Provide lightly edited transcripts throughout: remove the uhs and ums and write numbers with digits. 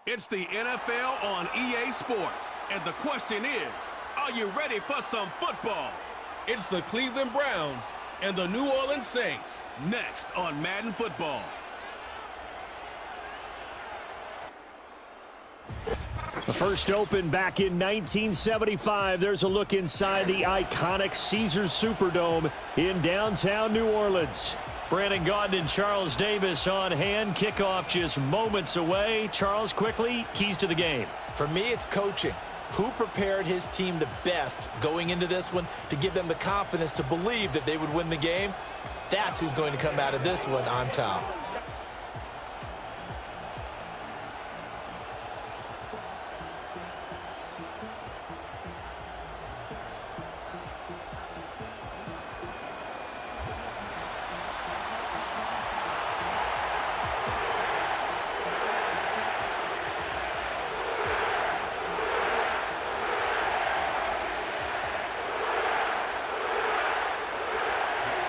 It's the NFL on EA Sports, and the question is, are you ready for some football? It's the Cleveland Browns and the New Orleans Saints, next on Madden Football. The first opened back in 1975. There's a look inside the iconic Caesars Superdome in downtown New Orleans. Brandon Gaudin and Charles Davis on hand. Kickoff just moments away. Charles, quickly, keys to the game. For me, it's coaching. Who prepared his team the best going into this one to give them the confidence to believe that they would win the game? That's who's going to come out of this one on top.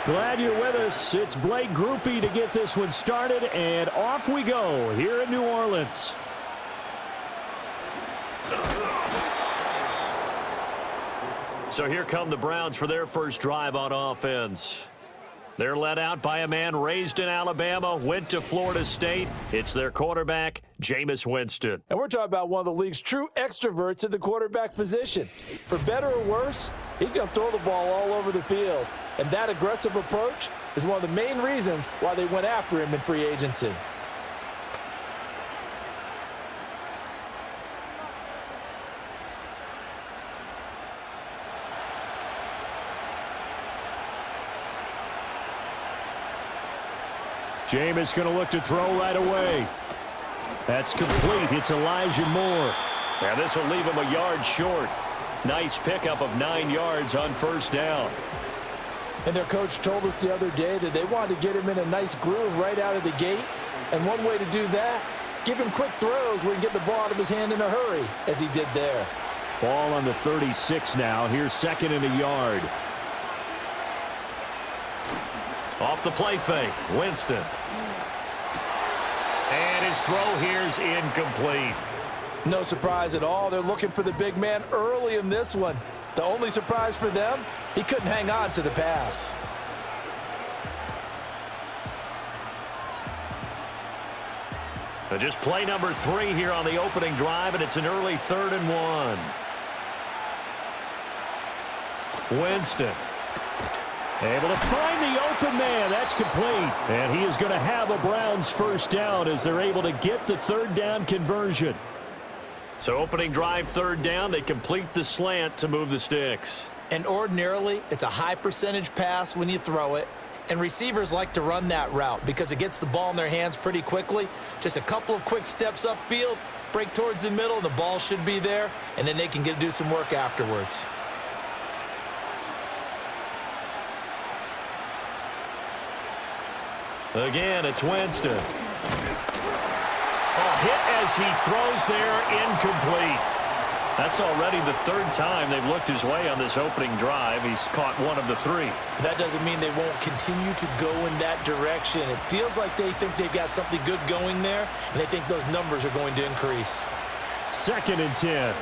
Glad you're with us. It's Blake Groupie to get this one started, and off we go here in New Orleans. So here come the Browns for their first drive on offense. They're led out by a man raised in Alabama, went to Florida State. It's their quarterback, Jameis Winston. And we're talking about one of the league's true extroverts in the quarterback position. For better or worse, he's going to throw the ball all over the field. And that aggressive approach is one of the main reasons why they went after him in free agency. Jameis going to look to throw right away. That's complete. It's Elijah Moore. And this will leave him a yard short. Nice pickup of 9 yards on first down. And their coach told us the other day that they wanted to get him in a nice groove right out of the gate. And one way to do that, give him quick throws where he can get the ball out of his hand in a hurry, as he did there. Ball on the 36 now. Here's second and a yard. Off the play fake, Winston. And his throw here's incomplete. No surprise at all. They're looking for the big man early in this one. The only surprise for them, he couldn't hang on to the pass. Just play number 3 here on the opening drive, and it's an early 3rd and 1. Winston. Able to find the open man. That's complete. And he is going to have a Browns first down as they're able to get the 3rd down conversion. So opening drive 3rd down, they complete the slant to move the sticks. And ordinarily, it's a high percentage pass when you throw it. And receivers like to run that route because it gets the ball in their hands pretty quickly. Just a couple of quick steps upfield, break towards the middle, and the ball should be there. And then they can do some work afterwards. Again, it's Winston. A hit as he throws there, incomplete. That's already the 3rd time they've looked his way on this opening drive. He's caught 1 of the 3. That doesn't mean they won't continue to go in that direction. It feels like they think they've got something good going there, and they think those numbers are going to increase. 2nd and 10.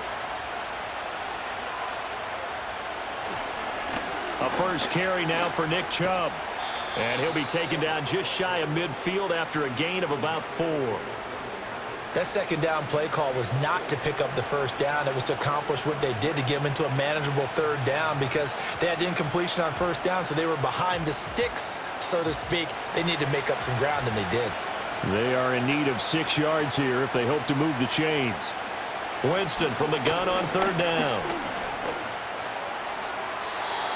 A first carry now for Nick Chubb. And he'll be taken down just shy of midfield after a gain of about 4. That 2nd down play call was not to pick up the first down. It was to accomplish what they did to get them into a manageable 3rd down because they had incompletion on first down, so they were behind the sticks, so to speak. They needed to make up some ground, and they did. They are in need of 6 yards here if they hope to move the chains. Winston from the gun on 3rd down.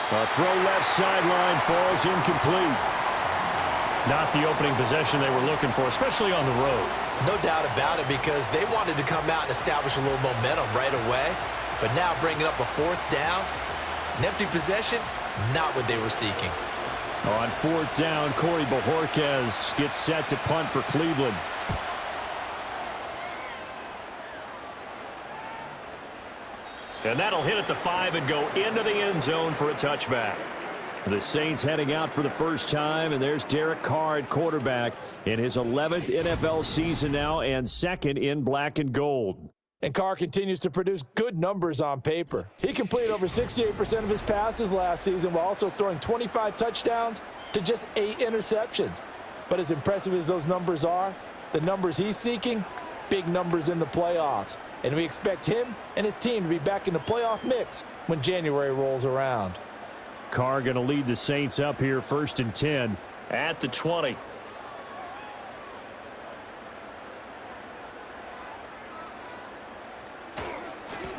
A throw left sideline falls incomplete. Not the opening possession they were looking for, especially on the road. No doubt about it, because they wanted to come out and establish a little momentum right away. But now bringing up a 4th down, an empty possession, not what they were seeking. On 4th down, Corey Bojorquez gets set to punt for Cleveland. And that'll hit at the 5 and go into the end zone for a touchback. The Saints heading out for the first time, and there's Derek Carr at quarterback in his 11th NFL season now and second in black and gold. And Carr continues to produce good numbers on paper. He completed over 68% of his passes last season while also throwing 25 touchdowns to just 8 interceptions. But as impressive as those numbers are, the numbers he's seeking, big numbers in the playoffs. And we expect him and his team to be back in the playoff mix when January rolls around. Carr going to lead the Saints up here, 1st and 10 at the 20.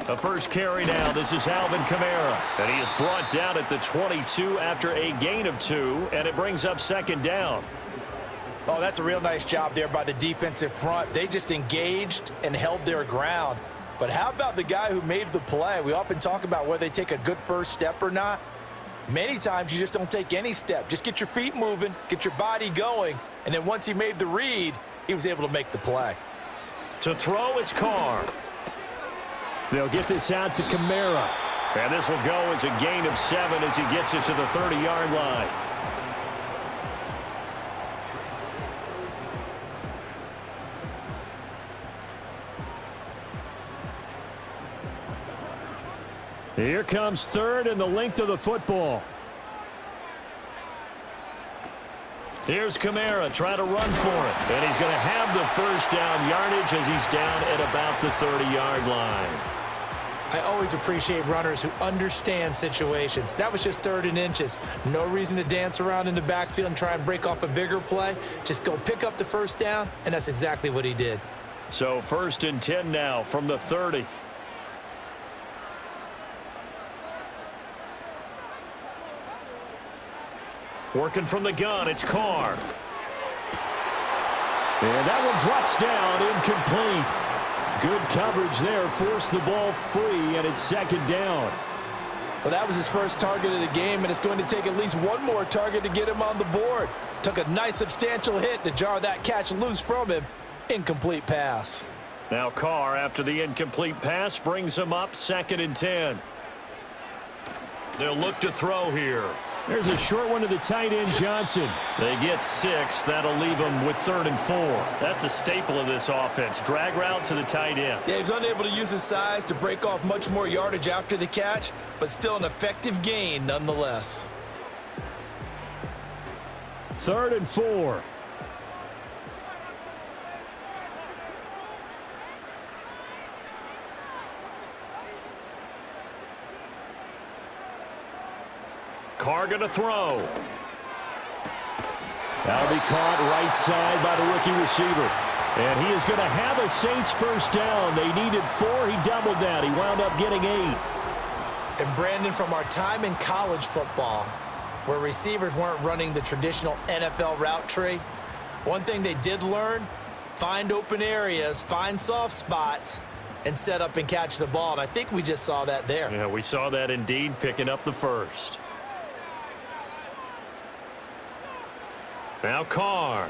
The first carry now. This is Alvin Kamara. And he is brought down at the 22 after a gain of 2, and it brings up 2nd down. Oh, that's a real nice job there by the defensive front. They just engaged and held their ground. But how about the guy who made the play? We often talk about whether they take a good first step or not. Many times you just don't take any step. Just get your feet moving, get your body going, and then once he made the read, he was able to make the play. To throw, it's Carr. They'll get this out to Kamara. And this will go as a gain of 7 as he gets it to the 30-yard line. Here comes 3rd and the length of the football. Here's Kamara trying to run for it. And he's going to have the first down yardage as he's down at about the 30-yard line. I always appreciate runners who understand situations. That was just 3rd and inches. No reason to dance around in the backfield and try and break off a bigger play. Just go pick up the first down, and that's exactly what he did. So 1st and 10 now from the 30. Working from the gun, it's Carr. And that one drops down, incomplete. Good coverage there, forced the ball free, and it's 2nd down. Well, that was his first target of the game, and it's going to take at least one more target to get him on the board. Took a nice substantial hit to jar that catch loose from him. Incomplete pass. Now Carr, after the incomplete pass, brings him up 2nd and 10. They'll look to throw here. There's a short one to the tight end, Johnson. They get 6. That'll leave them with 3rd and 4. That's a staple of this offense. Drag route to the tight end. Yeah, he's unable to use his size to break off much more yardage after the catch, but still an effective gain nonetheless. 3rd and 4. Carr going to throw. That'll be caught right side by the rookie receiver. And he is going to have a Saints first down. They needed 4. He doubled that. He wound up getting 8. And Brandon, from our time in college football, where receivers weren't running the traditional NFL route tree, one thing they did learn, find open areas, find soft spots, and set up and catch the ball. And I think we just saw that there. Yeah, we saw that indeed, picking up the first. Now Carr.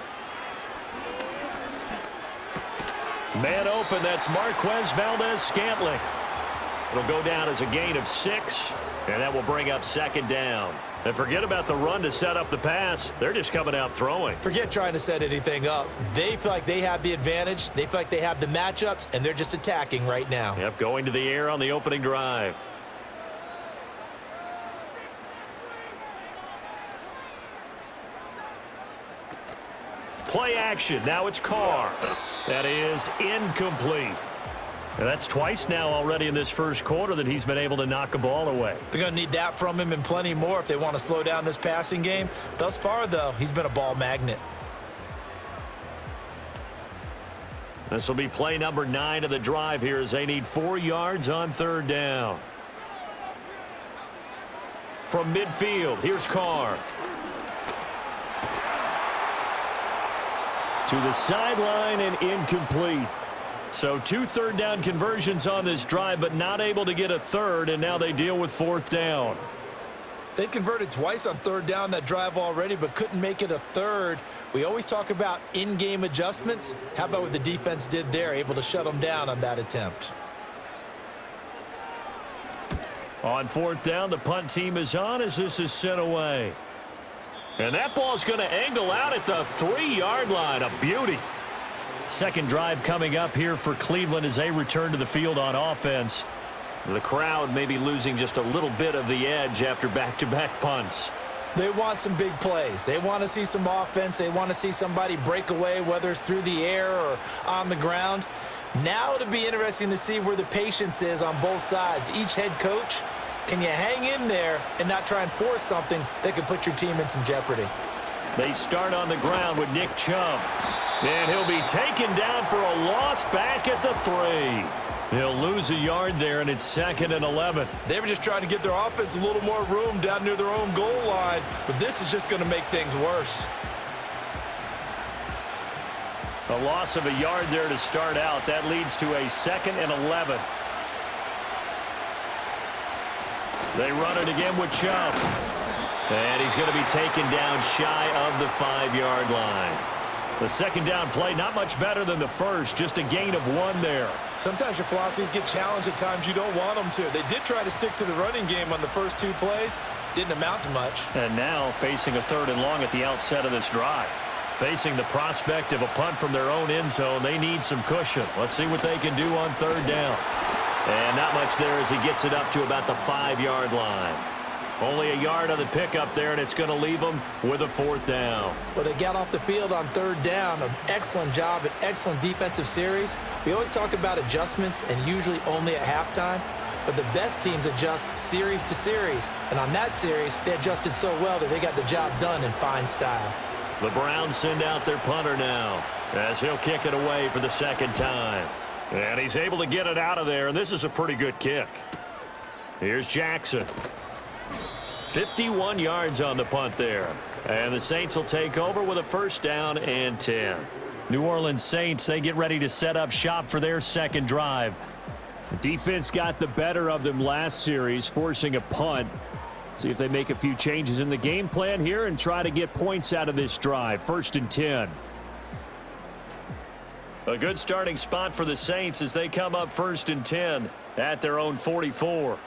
Man open, that's Marquez Valdez-Scantling. It'll go down as a gain of 6, and that will bring up 2nd down. And forget about the run to set up the pass. They're just coming out throwing. Forget trying to set anything up. They feel like they have the advantage. They feel like they have the matchups, and they're just attacking right now. Yep, going to the air on the opening drive. Play action. Now it's Carr. That is incomplete. And that's twice now already in this first quarter that he's been able to knock a ball away. They're going to need that from him and plenty more if they want to slow down this passing game. Thus far, though, he's been a ball magnet. This will be play number 9 of the drive here as they need 4 yards on 3rd down. From midfield, here's Carr. To the sideline and incomplete. So 2 3rd down conversions on this drive, but not able to get a 3rd, and now they deal with 4th down. They converted twice on 3rd down that drive already, but couldn't make it a 3rd. We always talk about in-game adjustments. How about what the defense did there, able to shut them down on that attempt? On fourth down, the punt team is on as this is sent away. And that ball's going to angle out at the 3-yard line. A beauty. Second drive coming up here for Cleveland as they return to the field on offense. The crowd may be losing just a little bit of the edge after back-to-back punts. They want some big plays. They want to see some offense. They want to see somebody break away, whether it's through the air or on the ground. Now it'll be interesting to see where the patience is on both sides. Each head coach, can you hang in there and not try and force something that could put your team in some jeopardy? They start on the ground with Nick Chubb. And he'll be taken down for a loss back at the 3. He'll lose a yard there, and it's 2nd and 11. They were just trying to give their offense a little more room down near their own goal line, but this is just going to make things worse. A loss of a yard there to start out. That leads to a 2nd and 11. They run it again with Chubb. And he's going to be taken down shy of the 5-yard line. The second down play, not much better than the first, just a gain of 1 there. Sometimes your philosophies get challenged at times you don't want them to. They did try to stick to the running game on the first 2 plays. Didn't amount to much. And now facing a 3rd and long at the outset of this drive. Facing the prospect of a punt from their own end zone, they need some cushion. Let's see what they can do on 3rd down. And not much there as he gets it up to about the 5-yard line. Only a yard on the pickup there, and it's going to leave them with a 4th down. Well, they got off the field on 3rd down. An excellent job, an excellent defensive series. We always talk about adjustments, and usually only at halftime. But the best teams adjust series to series. And on that series, they adjusted so well that they got the job done in fine style. The Browns send out their punter now as he'll kick it away for the 2nd time. And he's able to get it out of there, and this is a pretty good kick. Here's Jackson. 51 yards on the punt there. And the Saints will take over with a 1st down and 10. New Orleans Saints, they get ready to set up shop for their 2nd drive. The defense got the better of them last series, forcing a punt. See if they make a few changes in the game plan here and try to get points out of this drive. 1st and 10. A good starting spot for the Saints as they come up 1st and 10 at their own 44.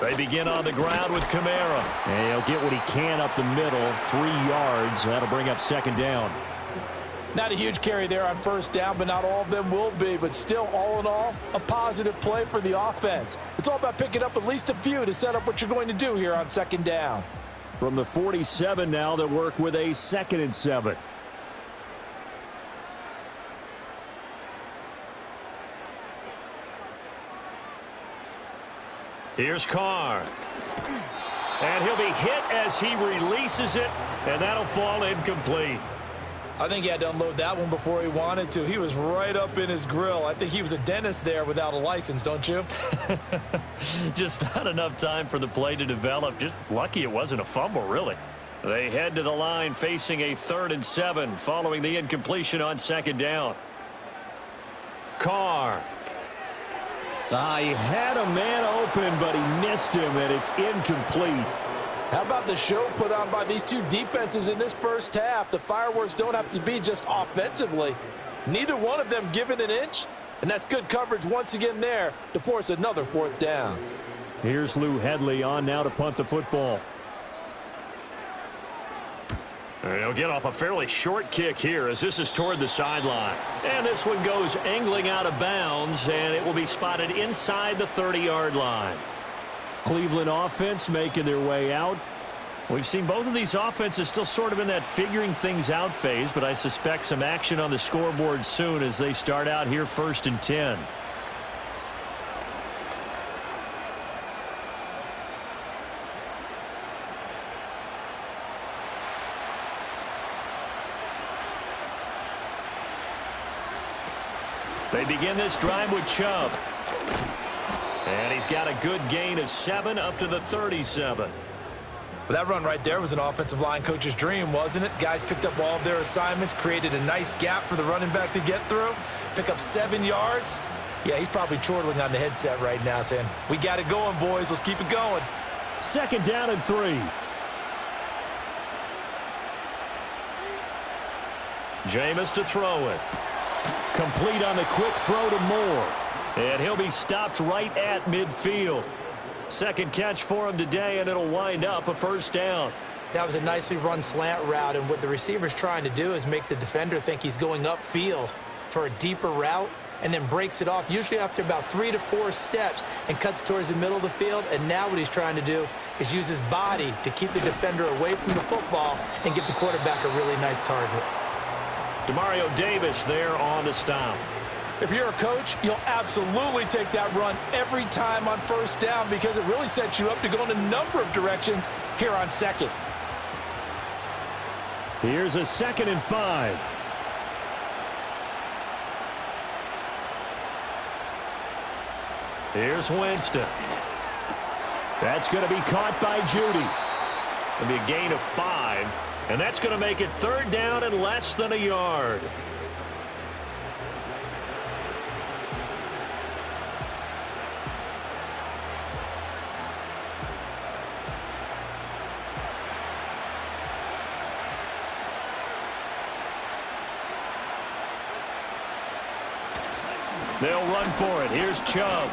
They begin on the ground with Kamara. And he'll get what he can up the middle, 3 yards. That'll bring up 2nd down. Not a huge carry there on 1st down, but not all of them will be. But still, all in all, a positive play for the offense. It's all about picking up at least a few to set up what you're going to do here on 2nd down. From the 47 now, they'll work with a 2nd and 7. Here's Carr. And he'll be hit as he releases it, and that'll fall incomplete. I think he had to unload that one before he wanted to. He was right up in his grill. I think he was a dentist there without a license, don't you? Just not enough time for the play to develop. Just lucky it wasn't a fumble, really. They head to the line facing a 3rd and 7 following the incompletion on 2nd down. Carr. He had a man open, but he missed him, and it's incomplete. How about the show put on by these two defenses in this first half? The fireworks don't have to be just offensively. Neither one of them given an inch, and that's good coverage once again there to force another 4th down. Here's Lou Headley on now to punt the football. He'll get off a fairly short kick here as this is toward the sideline. And this one goes angling out of bounds, and it will be spotted inside the 30-yard line. Cleveland offense making their way out. We've seen both of these offenses still sort of in that figuring things out phase, but I suspect some action on the scoreboard soon as they start out here 1st and 10. They begin this drive with Chubb. And he's got a good gain of 7 up to the 37. Well, that run right there was an offensive line coach's dream, wasn't it? Guys picked up all of their assignments, created a nice gap for the running back to get through, pick up 7 yards. Yeah, he's probably chortling on the headset right now saying, we got it going, boys. Let's keep it going. 2nd down and 3. Jameis to throw it. Complete on the quick throw to Moore. And he'll be stopped right at midfield. Second catch for him today, and it'll wind up a first down. That was a nicely run slant route, and what the receiver's trying to do is make the defender think he's going upfield for a deeper route, and then breaks it off, usually after about 3 to 4 steps, and cuts towards the middle of the field. And now what he's trying to do is use his body to keep the defender away from the football and give the quarterback a really nice target. Demario Davis there on the stop. If you're a coach, you'll absolutely take that run every time on first down because it really sets you up to go in a number of directions here on second. Here's a 2nd and 5. Here's Winston. That's going to be caught by Judy. It'll be a gain of 5, and that's going to make it 3rd down and less than a yard. They'll run for it. Here's Chubb.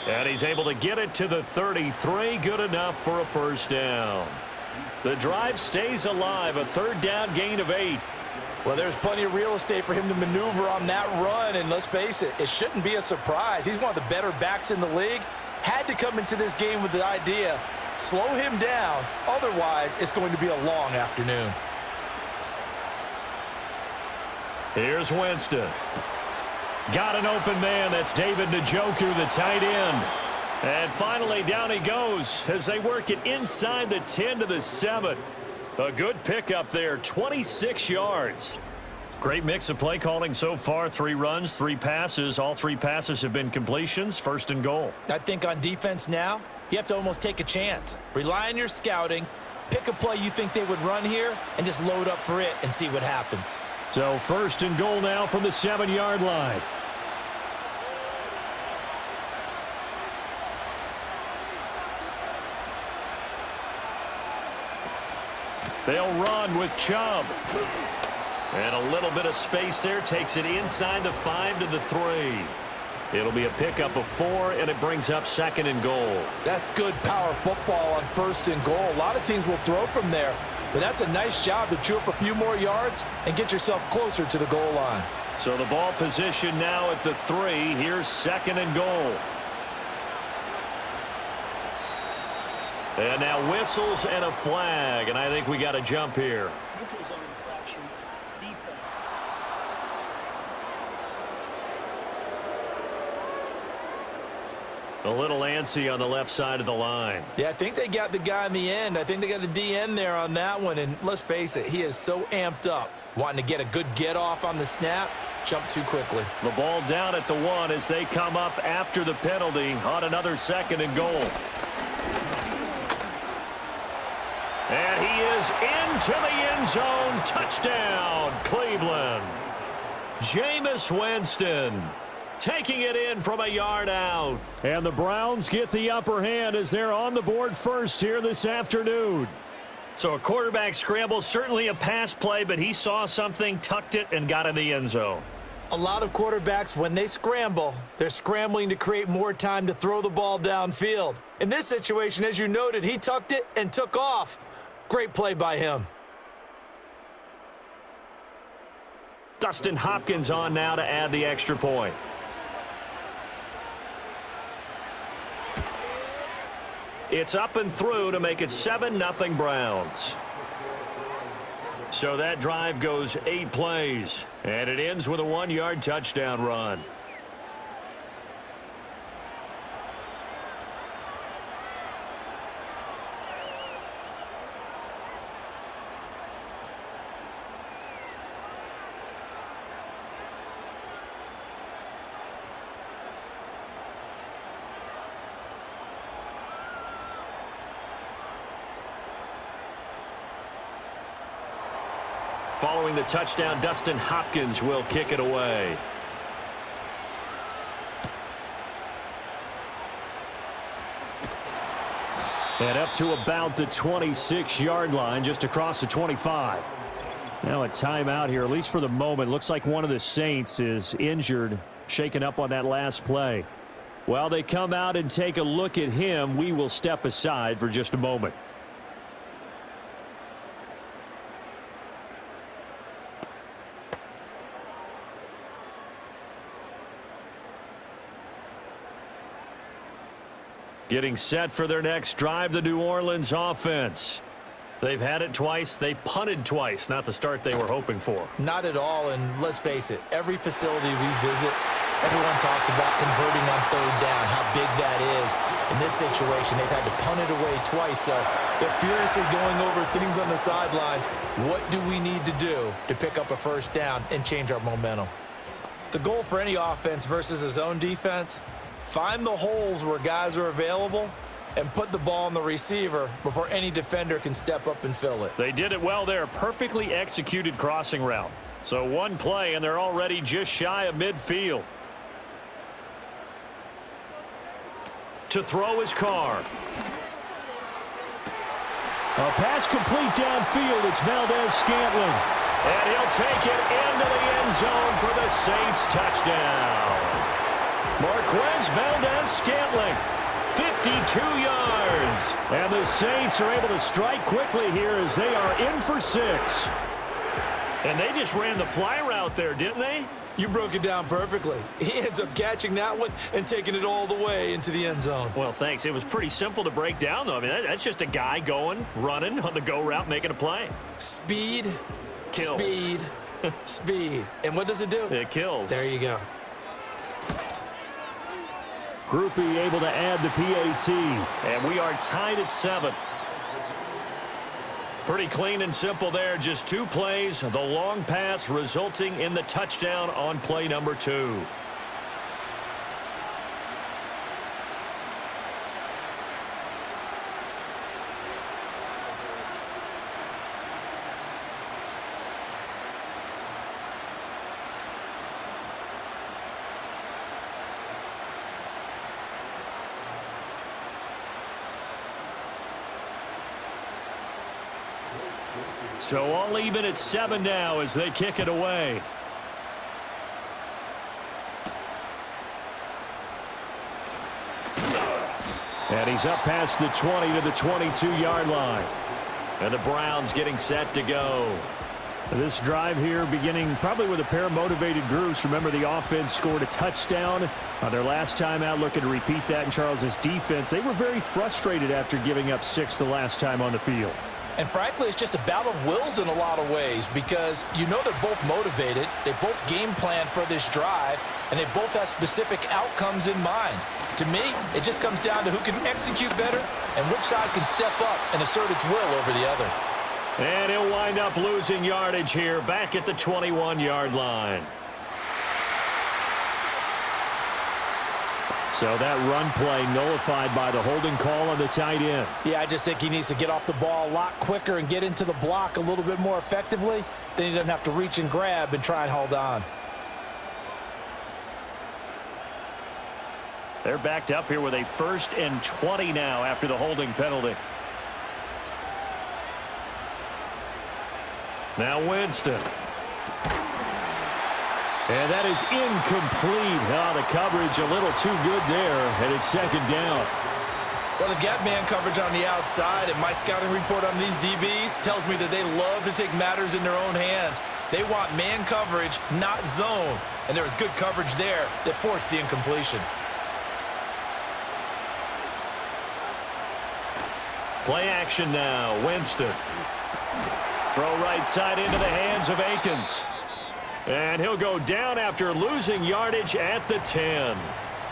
And he's able to get it to the 33. Good enough for a first down. The drive stays alive. A 3rd down gain of 8. Well, there's plenty of real estate for him to maneuver on that run. And let's face it, it shouldn't be a surprise. He's one of the better backs in the league. Had to come into this game with the idea, slow him down. Otherwise, it's going to be a long afternoon. Here's Winston. Got an open man. That's David Njoku, the tight end. And finally, down he goes as they work it inside the 10 to the 7. A good pickup there, 26 yards. Great mix of play calling so far. 3 runs, 3 passes. All 3 passes have been completions. 1st and goal. I think on defense now, you have to almost take a chance. Rely on your scouting. Pick a play you think they would run here and just load up for it and see what happens. So 1st and goal now from the 7-yard line. They'll run with Chubb. And a little bit of space there. Takes it inside the 5 to the 3. It'll be a pickup of 4, and it brings up 2nd and goal. That's good power football on 1st and goal. A lot of teams will throw from there. But that's a nice job to chew up a few more yards and get yourself closer to the goal line. So the ball position now at the 3. Here's 2nd and goal. And now whistles and a flag. And I think we got a jump here. Neutral zone infraction. Defense. A little antsy on the left side of the line. Yeah, I think they got the guy in the end. I think they got the DN there on that one. And let's face it, he is so amped up, wanting to get a good get off on the snap, jump too quickly. The ball down at the 1 as they come up after the penalty on another 2nd and goal. And he is into the end zone. Touchdown, Cleveland. Jameis Winston taking it in from a yard out. And the Browns get the upper hand as they're on the board first here this afternoon. So a quarterback scramble, certainly a pass play, but he saw something, tucked it, and got in the end zone. A lot of quarterbacks, when they scramble, they're scrambling to create more time to throw the ball downfield. In this situation, as you noted, he tucked it and took off. Great play by him. Dustin Hopkins on now to add the extra point. It's up and through to make it 7-0 Browns. So that drive goes 8 plays, and it ends with a 1-yard touchdown run. Following the touchdown, Dustin Hopkins will kick it away. And up to about the 26-yard line, just across the 25. Now a timeout here, at least for the moment. Looks like one of the Saints is injured, shaken up on that last play. While they come out and take a look at him, we will step aside for just a moment. Getting set for their next drive, the New Orleans offense. They've had it twice. They've punted twice. Not the start they were hoping for. Not at all, and let's face it, every facility we visit, everyone talks about converting on third down, how big that is. In this situation, they've had to punt it away twice, so they're furiously going over things on the sidelines. What do we need to do to pick up a first down and change our momentum? The goal for any offense versus a zone defense, find the holes where guys are available and put the ball on the receiver before any defender can step up and fill it. They did it well there. Perfectly executed crossing route. So one play, and they're already just shy of midfield. To throw his Carr. A pass complete downfield. It's Valdez-Scantling. And he'll take it into the end zone for the Saints touchdown. Marquez Valdez-Scantling. 52 yards. And the Saints are able to strike quickly here as they are in for 6. And they just ran the fly route there, didn't they? You broke it down perfectly. He ends up catching that one and taking it all the way into the end zone. Well, thanks. It was pretty simple to break down, though. I mean, that's just a guy going, running on the go route, making a play. Speed, kills. Speed, speed. And what does it do? It kills. There you go. Groupie able to add the PAT. And we are tied at 7. Pretty clean and simple there. Just 2 plays. The long pass resulting in the touchdown on play number 2. So all even at 7 now as they kick it away. And he's up past the 20 to the 22-yard line. And the Browns getting set to go. This drive here beginning probably with a pair of motivated groups. Remember, the offense scored a touchdown on their last time out, looking to repeat that in Charles's defense. They were very frustrated after giving up 6 the last time on the field. And frankly, it's just a battle of wills in a lot of ways because you know they're both motivated. They both game plan for this drive, and they both have specific outcomes in mind. To me, it just comes down to who can execute better and which side can step up and assert its will over the other. And he'll wind up losing yardage here back at the 21-yard line. So that run play nullified by the holding call on the tight end. Yeah, I just think he needs to get off the ball a lot quicker and get into the block a little bit more effectively. Then he doesn't have to reach and grab and try and hold on. They're backed up here with a 1st and 20 now after the holding penalty. Now Winston. And that is incomplete. Oh, the coverage a little too good there, and it's 2nd down. Well, they've got man coverage on the outside, and my scouting report on these DBs tells me that they love to take matters in their own hands. They want man coverage, not zone. And there was good coverage there that forced the incompletion. Play action now. Winston. Throw right side into the hands of Akins. And he'll go down after losing yardage at the 10.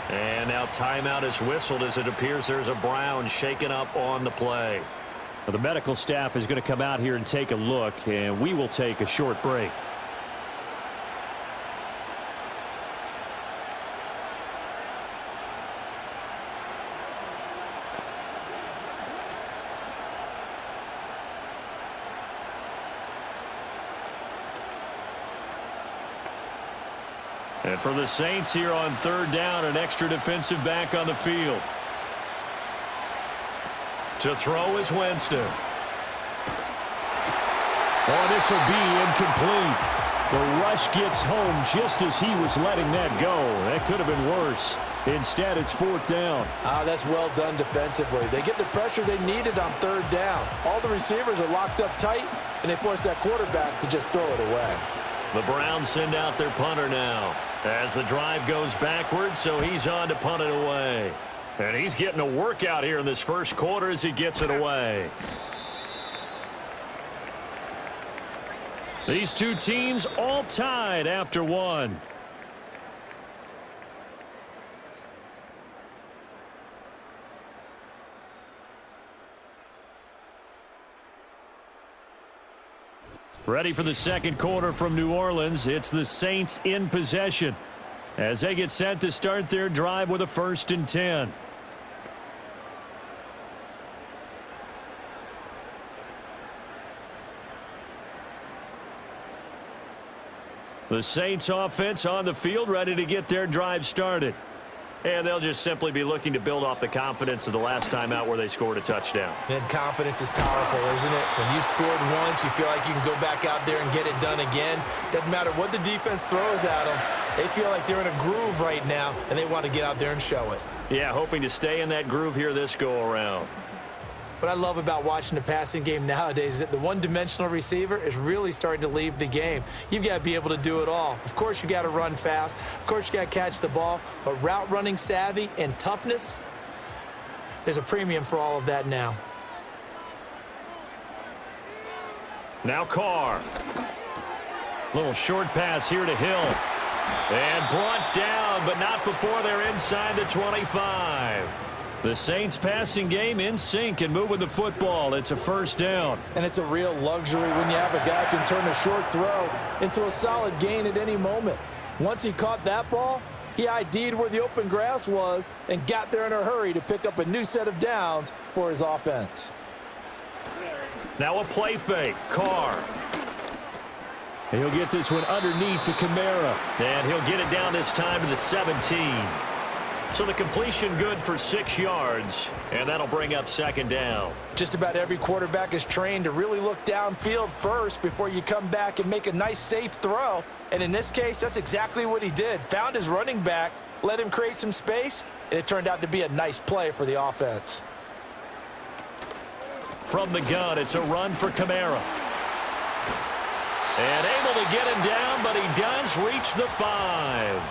And now timeout is whistled as it appears there's a Brown shaken up on the play. Well, the medical staff is going to come out here and take a look, and we will take a short break. And for the Saints here on 3rd down, an extra defensive back on the field. To throw is Winston. Oh, this will be incomplete. The rush gets home just as he was letting that go. That could have been worse. Instead, it's 4th down. That's well done defensively. They get the pressure they needed on 3rd down. All the receivers are locked up tight, and they force that quarterback to just throw it away. The Browns send out their punter now as the drive goes backwards, so he's on to punt it away. And he's getting a workout here in this first quarter as he gets it away. These two teams all tied after one. Ready for the second quarter from New Orleans. It's the Saints in possession as they get set to start their drive with a 1st and 10. The Saints offense on the field ready to get their drive started. And they'll just simply be looking to build off the confidence of the last time out where they scored a touchdown. And confidence is powerful, isn't it? When you've scored once, you feel like you can go back out there and get it done again. Doesn't matter what the defense throws at them. They feel like they're in a groove right now, and they want to get out there and show it. Yeah, hoping to stay in that groove here this go-around. What I love about watching the passing game nowadays is that the one-dimensional receiver is really starting to leave the game. You've got to be able to do it all. Of course, you got to run fast. Of course, you got to catch the ball. But route running savvy and toughness, there's a premium for all of that now. Now Carr. Little short pass here to Hill. And brought down, but not before they're inside the 25. The Saints passing game in sync and moving the football. It's a 1st down. And it's a real luxury when you have a guy who can turn a short throw into a solid gain at any moment. Once he caught that ball, he ID'd where the open grass was and got there in a hurry to pick up a new set of downs for his offense. Now a play fake. Carr. He'll get this one underneath to Kamara. And he'll get it down this time to the 17. So the completion good for 6 yards, and that'll bring up 2nd down. Just about every quarterback is trained to really look downfield first before you come back and make a nice, safe throw. And in this case, that's exactly what he did. Found his running back, let him create some space, and it turned out to be a nice play for the offense. From the gun, it's a run for Kamara. And able to get him down, but he does reach the 5.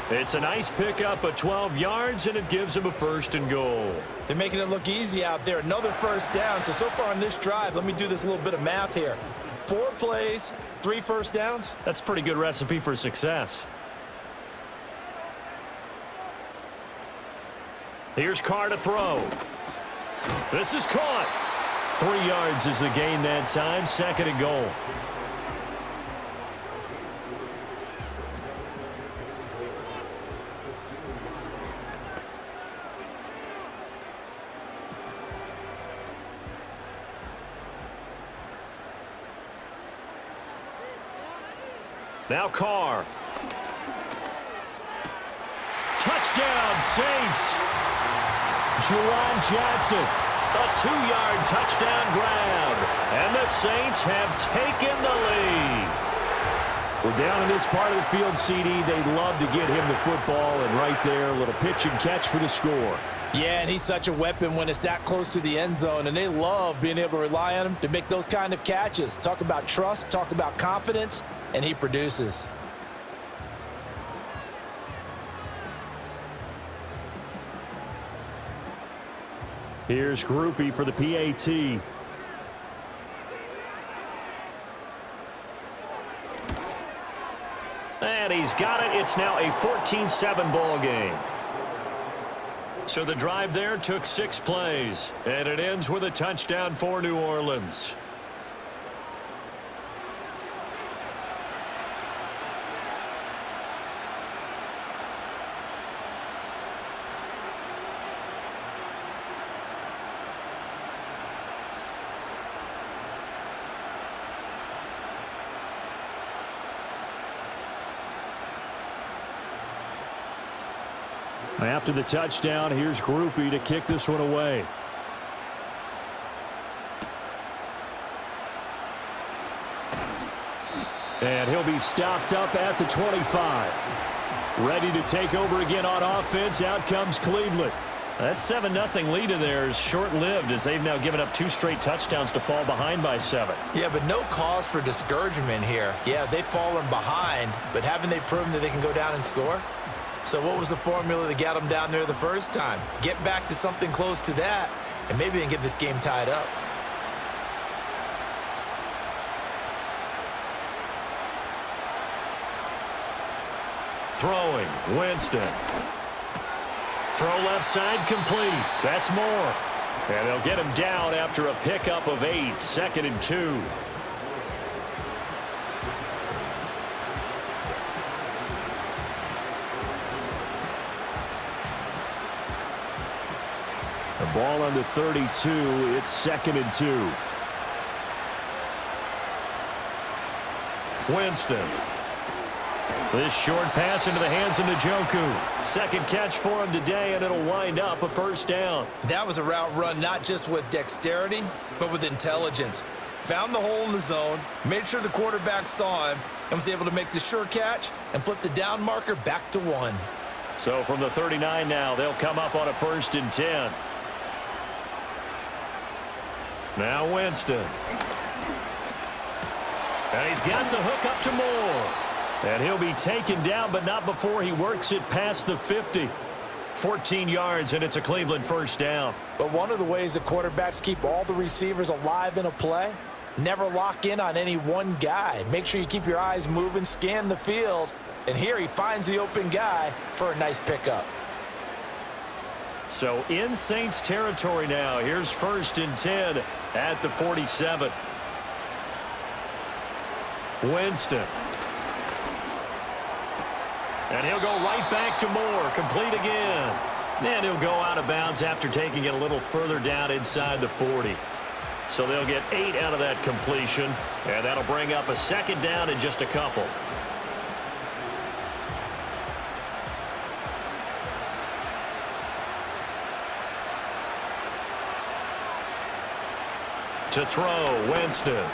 It's a nice pickup of 12 yards, and it gives him a 1st and goal. They're making it look easy out there. Another 1st down. So far on this drive, let me do this little bit of math here. 4 plays, 3 1st downs. That's a pretty good recipe for success. Here's Carr to throw. This is caught. 3 yards is the gain that time. 2nd and goal. Now Carr. Touchdown, Saints. Juwan Johnson. A 2-yard touchdown grab. And the Saints have taken the lead. Well, down in this part of the field, CD, they love to get him the football. And right there, a little pitch and catch for the score. Yeah, and he's such a weapon when it's that close to the end zone, and they love being able to rely on him to make those kind of catches. Talk about trust, talk about confidence, and he produces. Here's Groupie for the PAT. And he's got it. It's now a 14-7 ball game. So the drive there took 6 plays, and it ends with a touchdown for New Orleans. After the touchdown, here's Groupie to kick this one away. And he'll be stopped up at the 25. Ready to take over again on offense. Out comes Cleveland. That 7-0 lead of theirs short-lived as they've now given up 2 straight touchdowns to fall behind by 7. Yeah, but no cause for discouragement here. Yeah, they've fallen behind, but haven't they proven that they can go down and score? So what was the formula that got them down there the first time? Get back to something close to that, and maybe they can get this game tied up. Throwing, Winston. Throw left side complete. That's more. And they'll get him down after a pickup of 8, 2nd and 2. The ball on the 32. It's 2nd and 2. Winston. This short pass into the hands of Njoku. Second catch for him today, and it'll wind up a first down. That was a route run not just with dexterity, but with intelligence. Found the hole in the zone, made sure the quarterback saw him, and was able to make the sure catch and flip the down marker back to 1. So from the 39 now, they'll come up on a 1st and 10. Now Winston. And he's got the hook up to Moore. And he'll be taken down, but not before he works it past the 50. 14 yards, and it's a Cleveland first down. But one of the ways that quarterbacks keep all the receivers alive in a play, never lock in on any one guy. Make sure you keep your eyes moving, scan the field. And here he finds the open guy for a nice pickup. So in Saints territory now. Here's 1st and 10 at the 47. Winston. And he'll go right back to Moore. Complete again. And he'll go out of bounds after taking it a little further down inside the 40. So they'll get 8 out of that completion. And that'll bring up a 2nd down in just a couple. To throw, Winston.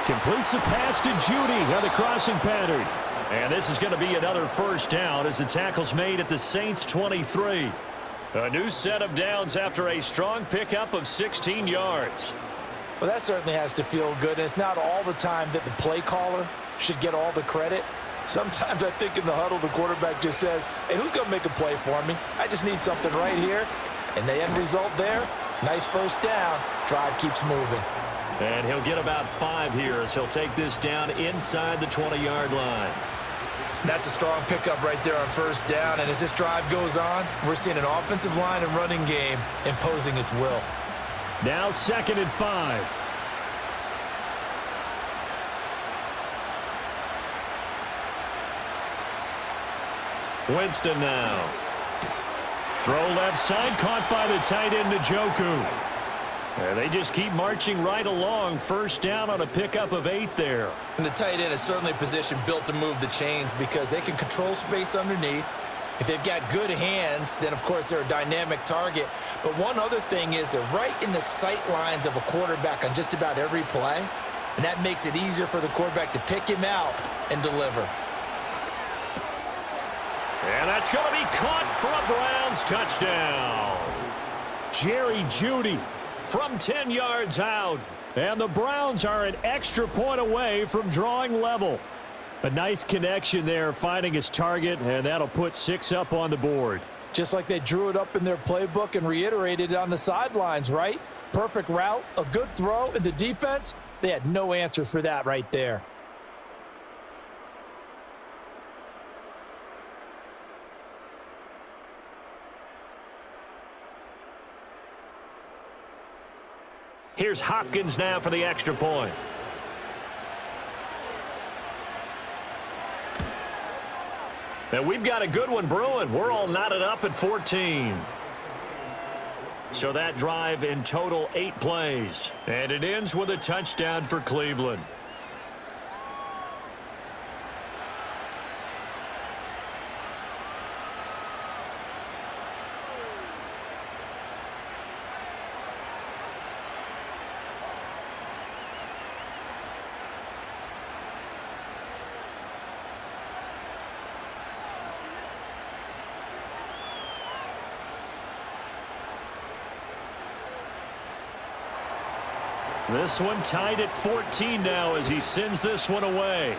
Completes the pass to Judy on the crossing pattern. And this is going to be another first down as the tackle's made at the Saints 23. A new set of downs after a strong pickup of 16 yards. Well, that certainly has to feel good. And it's not all the time that the play caller should get all the credit. Sometimes I think in the huddle, the quarterback just says, hey, who's going to make a play for me? I just need something right here. And the end result there, nice first down. Drive keeps moving. And he'll get about 5 here as he'll take this down inside the 20-yard line. That's a strong pickup right there on first down. And as this drive goes on, we're seeing an offensive line and running game imposing its will. Now 2nd and 5. Winston now. Throw left side, caught by the tight end Njoku. And they just keep marching right along. First down on a pickup of 8 there. And the tight end is certainly a position built to move the chains because they can control space underneath. If they've got good hands, then of course they're a dynamic target. But one other thing is they're right in the sight lines of a quarterback on just about every play. And that makes it easier for the quarterback to pick him out and deliver. And that's going to be caught for a Browns touchdown. Jerry Jeudy from 10 yards out. And the Browns are an extra point away from drawing level. A nice connection there, finding his target, and that'll put 6 up on the board. Just like they drew it up in their playbook and reiterated it on the sidelines, right? Perfect route, a good throw, and the defense, they had no answer for that right there. Here's Hopkins now for the extra point. And we've got a good one brewing. We're all knotted up at 14. So that drive in total 8 plays. And it ends with a touchdown for Cleveland. This one tied at 14 now as he sends this one away.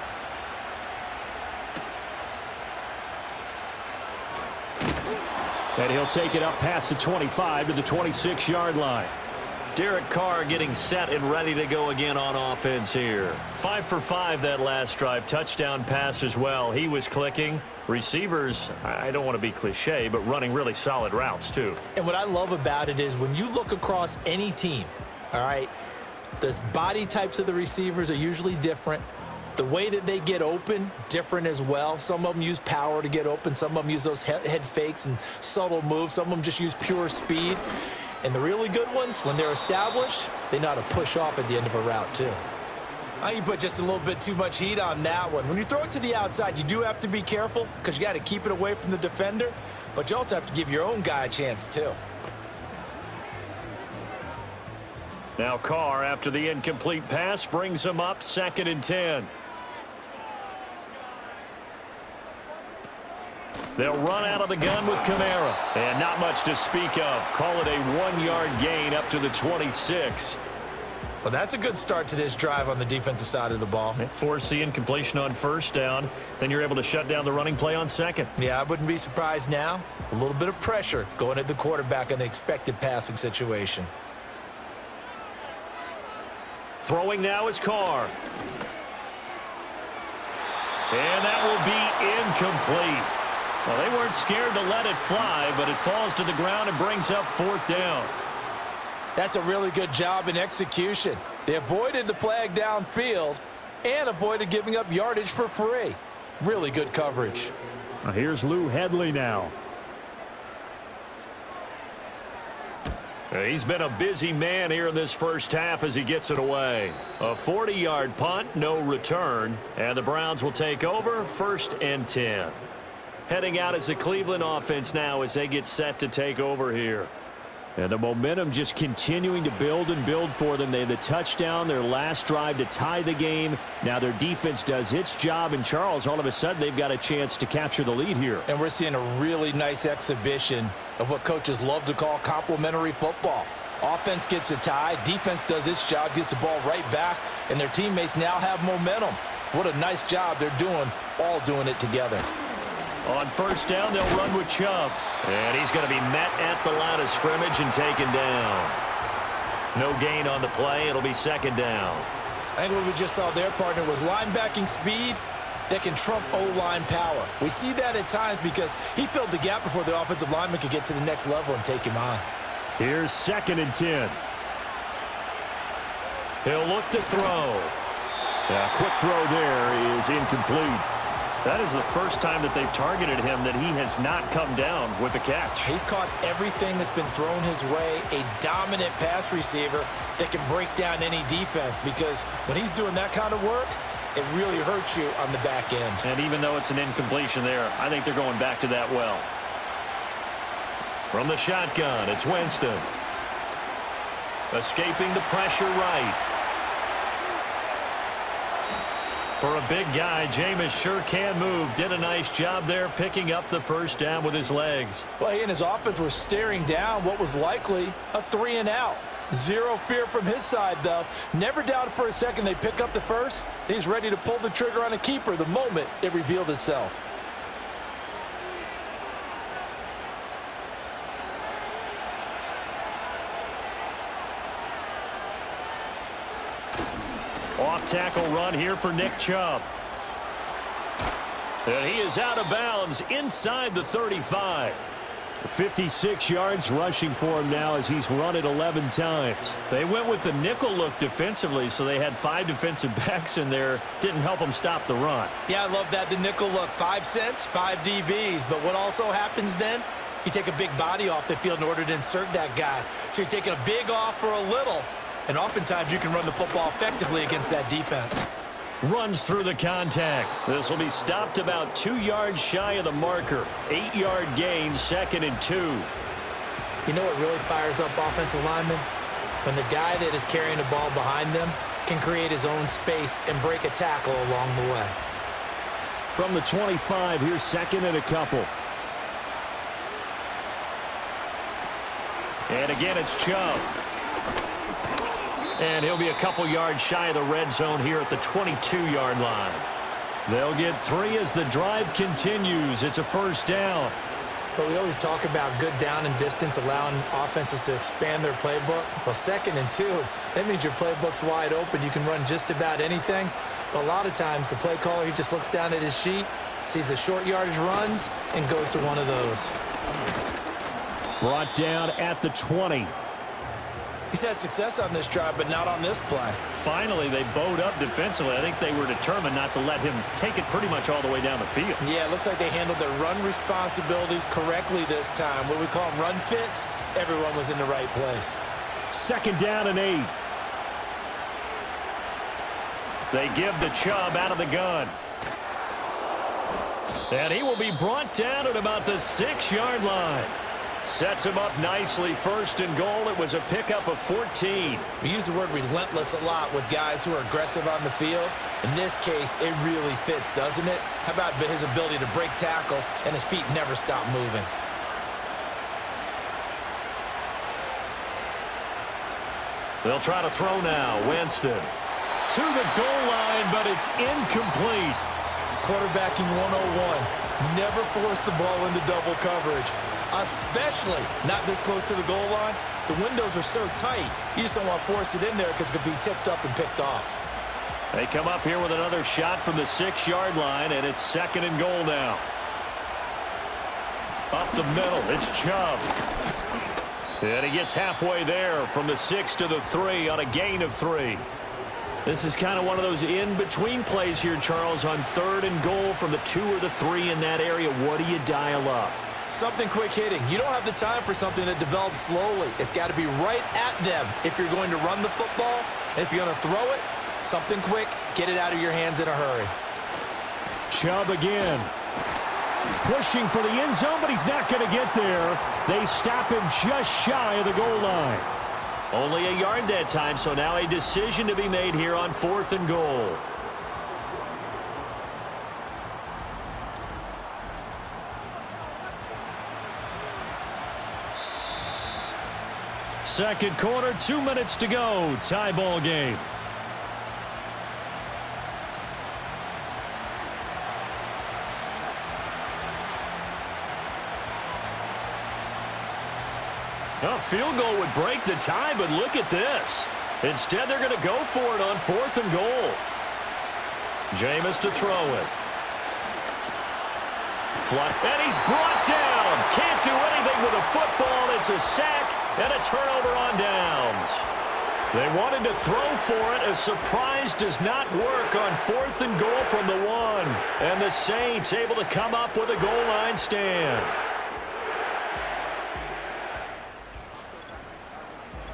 And he'll take it up past the 25 to the 26-yard line. Derek Carr getting set and ready to go again on offense here. 5 for 5 that last drive. Touchdown pass as well. He was clicking. Receivers, I don't want to be cliche, but running really solid routes too. And what I love about it is when you look across any team, all right, the body types of the receivers are usually different. The way that they get open, different as well. Some of them use power to get open. Some of them use those head fakes and subtle moves. Some of them just use pure speed. And the really good ones, when they're established, they know how to push off at the end of a route, too. I think you put just a little bit too much heat on that one. When you throw it to the outside, you do have to be careful because you got to keep it away from the defender. But you also have to give your own guy a chance, too. Now Carr, after the incomplete pass, brings him up 2nd and 10. They'll run out of the gun with Kamara. And not much to speak of. Call it a 1-yard gain up to the 26. Well, that's a good start to this drive on the defensive side of the ball. Force the incompletion on 1st down. Then you're able to shut down the running play on 2nd. Yeah, I wouldn't be surprised now. A little bit of pressure going at the quarterback in the expected passing situation. Throwing now is Carr. And that will be incomplete. Well, they weren't scared to let it fly, but it falls to the ground and brings up 4th down. That's a really good job in execution. They avoided the flag downfield and avoided giving up yardage for free. Really good coverage. Now here's Lou Hedley now. He's been a busy man here in this first half as he gets it away. A 40-yard punt, no return, and the Browns will take over 1st and 10. Heading out as the Cleveland offense now as they get set to take over here. And the momentum just continuing to build and build for them. They had the touchdown, their last drive to tie the game. Now their defense does its job, and Charles, all of a sudden, they've got a chance to capture the lead here. And we're seeing a really nice exhibition of what coaches love to call complementary football. Offense gets a tie, defense does its job, gets the ball right back, and their teammates now have momentum. What a nice job they're doing, all doing it together. On 1st down, they'll run with Chubb. And he's going to be met at the line of scrimmage and taken down. No gain on the play. It'll be 2nd down. I think what we just saw there, partner, was linebacking speed that can trump O-line power. We see that at times because he filled the gap before the offensive lineman could get to the next level and take him on. Here's 2nd and 10. He'll look to throw. A quick throw there is incomplete. That is the first time that they've targeted him that he has not come down with a catch. He's caught everything that's been thrown his way, a dominant pass receiver that can break down any defense, because when he's doing that kind of work, it really hurts you on the back end. And even though it's an incompletion there, I think they're going back to that well. From the shotgun, it's Winston. Escaping the pressure right. For a big guy, Jameis sure can move. Did a nice job there picking up the 1st down with his legs. Well, he and his offense were staring down what was likely a 3-and-out. Zero fear from his side, though. Never doubted for a second they pick up the 1st. He's ready to pull the trigger on a keeper the moment it revealed itself. Off-tackle run here for Nick Chubb. And he is out of bounds inside the 35. 56 yards rushing for him now as he's run it 11 times. They went with the nickel look defensively, so they had 5 defensive backs in there. Didn't help them stop the run. Yeah, I love that, the nickel look. 5 cents, 5 DBs. But what also happens then, you take a big body off the field in order to insert that guy. So you're taking a big off for a little. And oftentimes you can run the football effectively against that defense. Runs through the contact. This will be stopped about 2 yards shy of the marker. 8-yard gain, 2nd and 2. You know what really fires up offensive linemen? When the guy that is carrying the ball behind them can create his own space and break a tackle along the way. From the 25, here's 2nd and a couple. And again, it's Chubb. And he'll be a couple yards shy of the red zone here at the 22-yard line. They'll get 3 as the drive continues. It's a first down. But we always talk about good down and distance, allowing offenses to expand their playbook. Well, 2nd and 2, that means your playbook's wide open. You can run just about anything. But a lot of times, the play caller, he just looks down at his sheet, sees the short yardage runs, and goes to one of those. Brought down at the 20. He's had success on this drive, but not on this play. Finally, they bowed up defensively. I think they were determined not to let him take it pretty much all the way down the field. Yeah, it looks like they handled their run responsibilities correctly this time. What we call them run fits, everyone was in the right place. 2nd down and 8. They give the Chubb out of the gun. And he will be brought down at about the 6-yard line. Sets him up nicely. 1st and goal. It was a pickup of 14. We use the word relentless a lot with guys who are aggressive on the field. In this case, it really fits, doesn't it? How about his ability to break tackles and his feet never stop moving? They'll try to throw now. Winston to the goal line, but it's incomplete. Quarterbacking 101. Never force the ball into double coverage, especially not this close to the goal line. The windows are so tight, you just don't want to force it in there because it could be tipped up and picked off. They come up here with another shot from the 6-yard line, and it's 2nd and goal now. Up the middle, it's Chubb. And he gets halfway there from the 6 to the 3 on a gain of 3. This is kind of one of those in-between plays here, Charles, on 3rd and goal from the 2 or the 3 in that area. What do you dial up? Something quick hitting. You don't have the time for something that develops slowly. It's got to be right at them if you're going to run the football. And if you're going to throw it, something quick, get it out of your hands in a hurry. Chubb again. Pushing for the end zone, but he's not going to get there. They stop him just shy of the goal line. Only a yard that time, so now a decision to be made here on 4th and goal. Second quarter, 2 minutes to go. Tie ball game. A field goal would break the tie, but look at this. Instead, they're going to go for it on 4th and goal. Jameis to throw it. And he's brought down. Can't do anything with a football. It's a sack and a turnover on downs. They wanted to throw for it. A surprise does not work on 4th and goal from the 1. And the Saints able to come up with a goal line stand.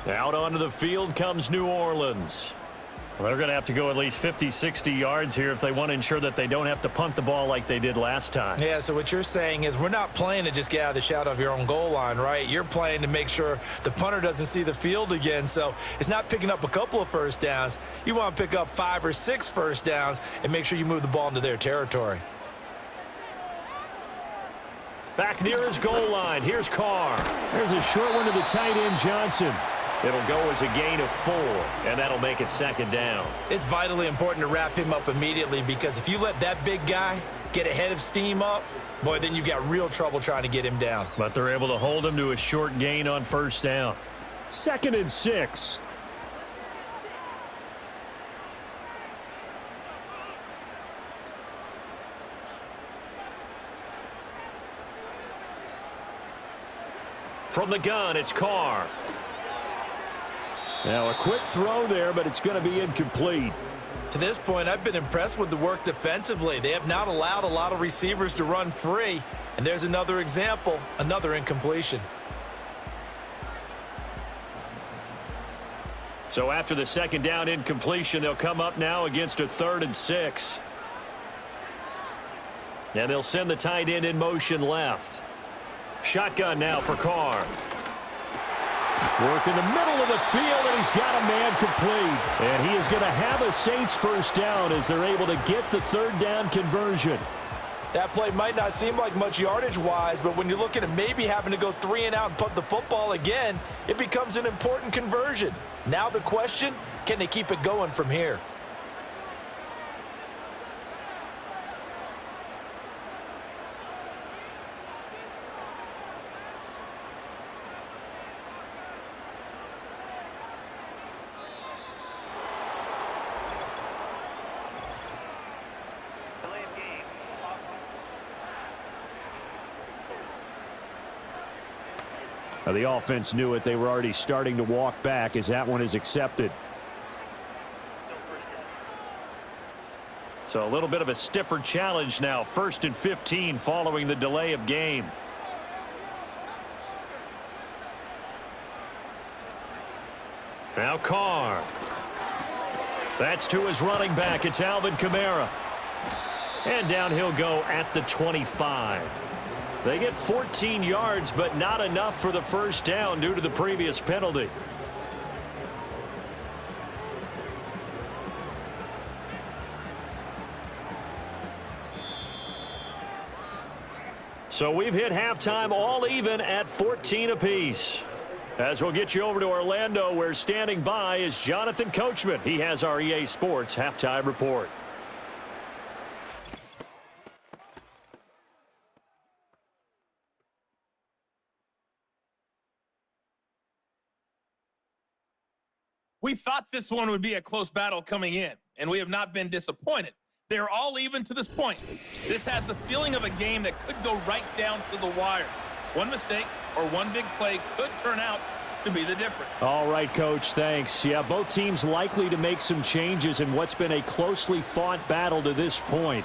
Out onto the field comes New Orleans. Well, they're going to have to go at least 50, 60 yards here if they want to ensure that they don't have to punt the ball like they did last time. Yeah, so what you're saying is we're not playing to just get out of the shadow of your own goal line, right? You're playing to make sure the punter doesn't see the field again. So it's not picking up a couple of first downs. You want to pick up 5 or 6 first downs and make sure you move the ball into their territory. Back near his goal line. Here's Carr. There's a short one to the tight end, Johnson. It'll go as a gain of 4, and that'll make it 2nd down. It's vitally important to wrap him up immediately because if you let that big guy get ahead of steam up, boy, then you've got real trouble trying to get him down. But they're able to hold him to a short gain on 1st down. 2nd and 6. From the gun, it's Carr. Now a quick throw there, but it's going to be incomplete. To this point, I've been impressed with the work defensively. They have not allowed a lot of receivers to run free. And there's another example, another incompletion. So after the 2nd down incompletion, they'll come up now against a 3rd and 6. And they'll send the tight end in motion left. Shotgun now for Carr. Work in the middle of the field, and he's got a man complete. And he is going to have a Saints first down as they're able to get the 3rd down conversion. That play might not seem like much yardage-wise, but when you're looking at maybe having to go 3 and out and punt the football again, it becomes an important conversion. Now the question, can they keep it going from here? The offense knew it. They were already starting to walk back as that one is accepted. So a little bit of a stiffer challenge now. 1st and 15 following the delay of game. Now Carr. That's to his running back. It's Alvin Kamara. And down he'll go at the 25. They get 14 yards, but not enough for the first down due to the previous penalty. So we've hit halftime all even at 14 apiece. As we'll get you over to Orlando, where standing by is Jonathan Coachman. He has our EA Sports halftime report. We thought this one would be a close battle coming in, and we have not been disappointed. They're all even to this point. This has the feeling of a game that could go right down to the wire. One mistake or one big play could turn out to be the difference. All right, Coach, thanks. Yeah, both teams likely to make some changes in what's been a closely fought battle to this point.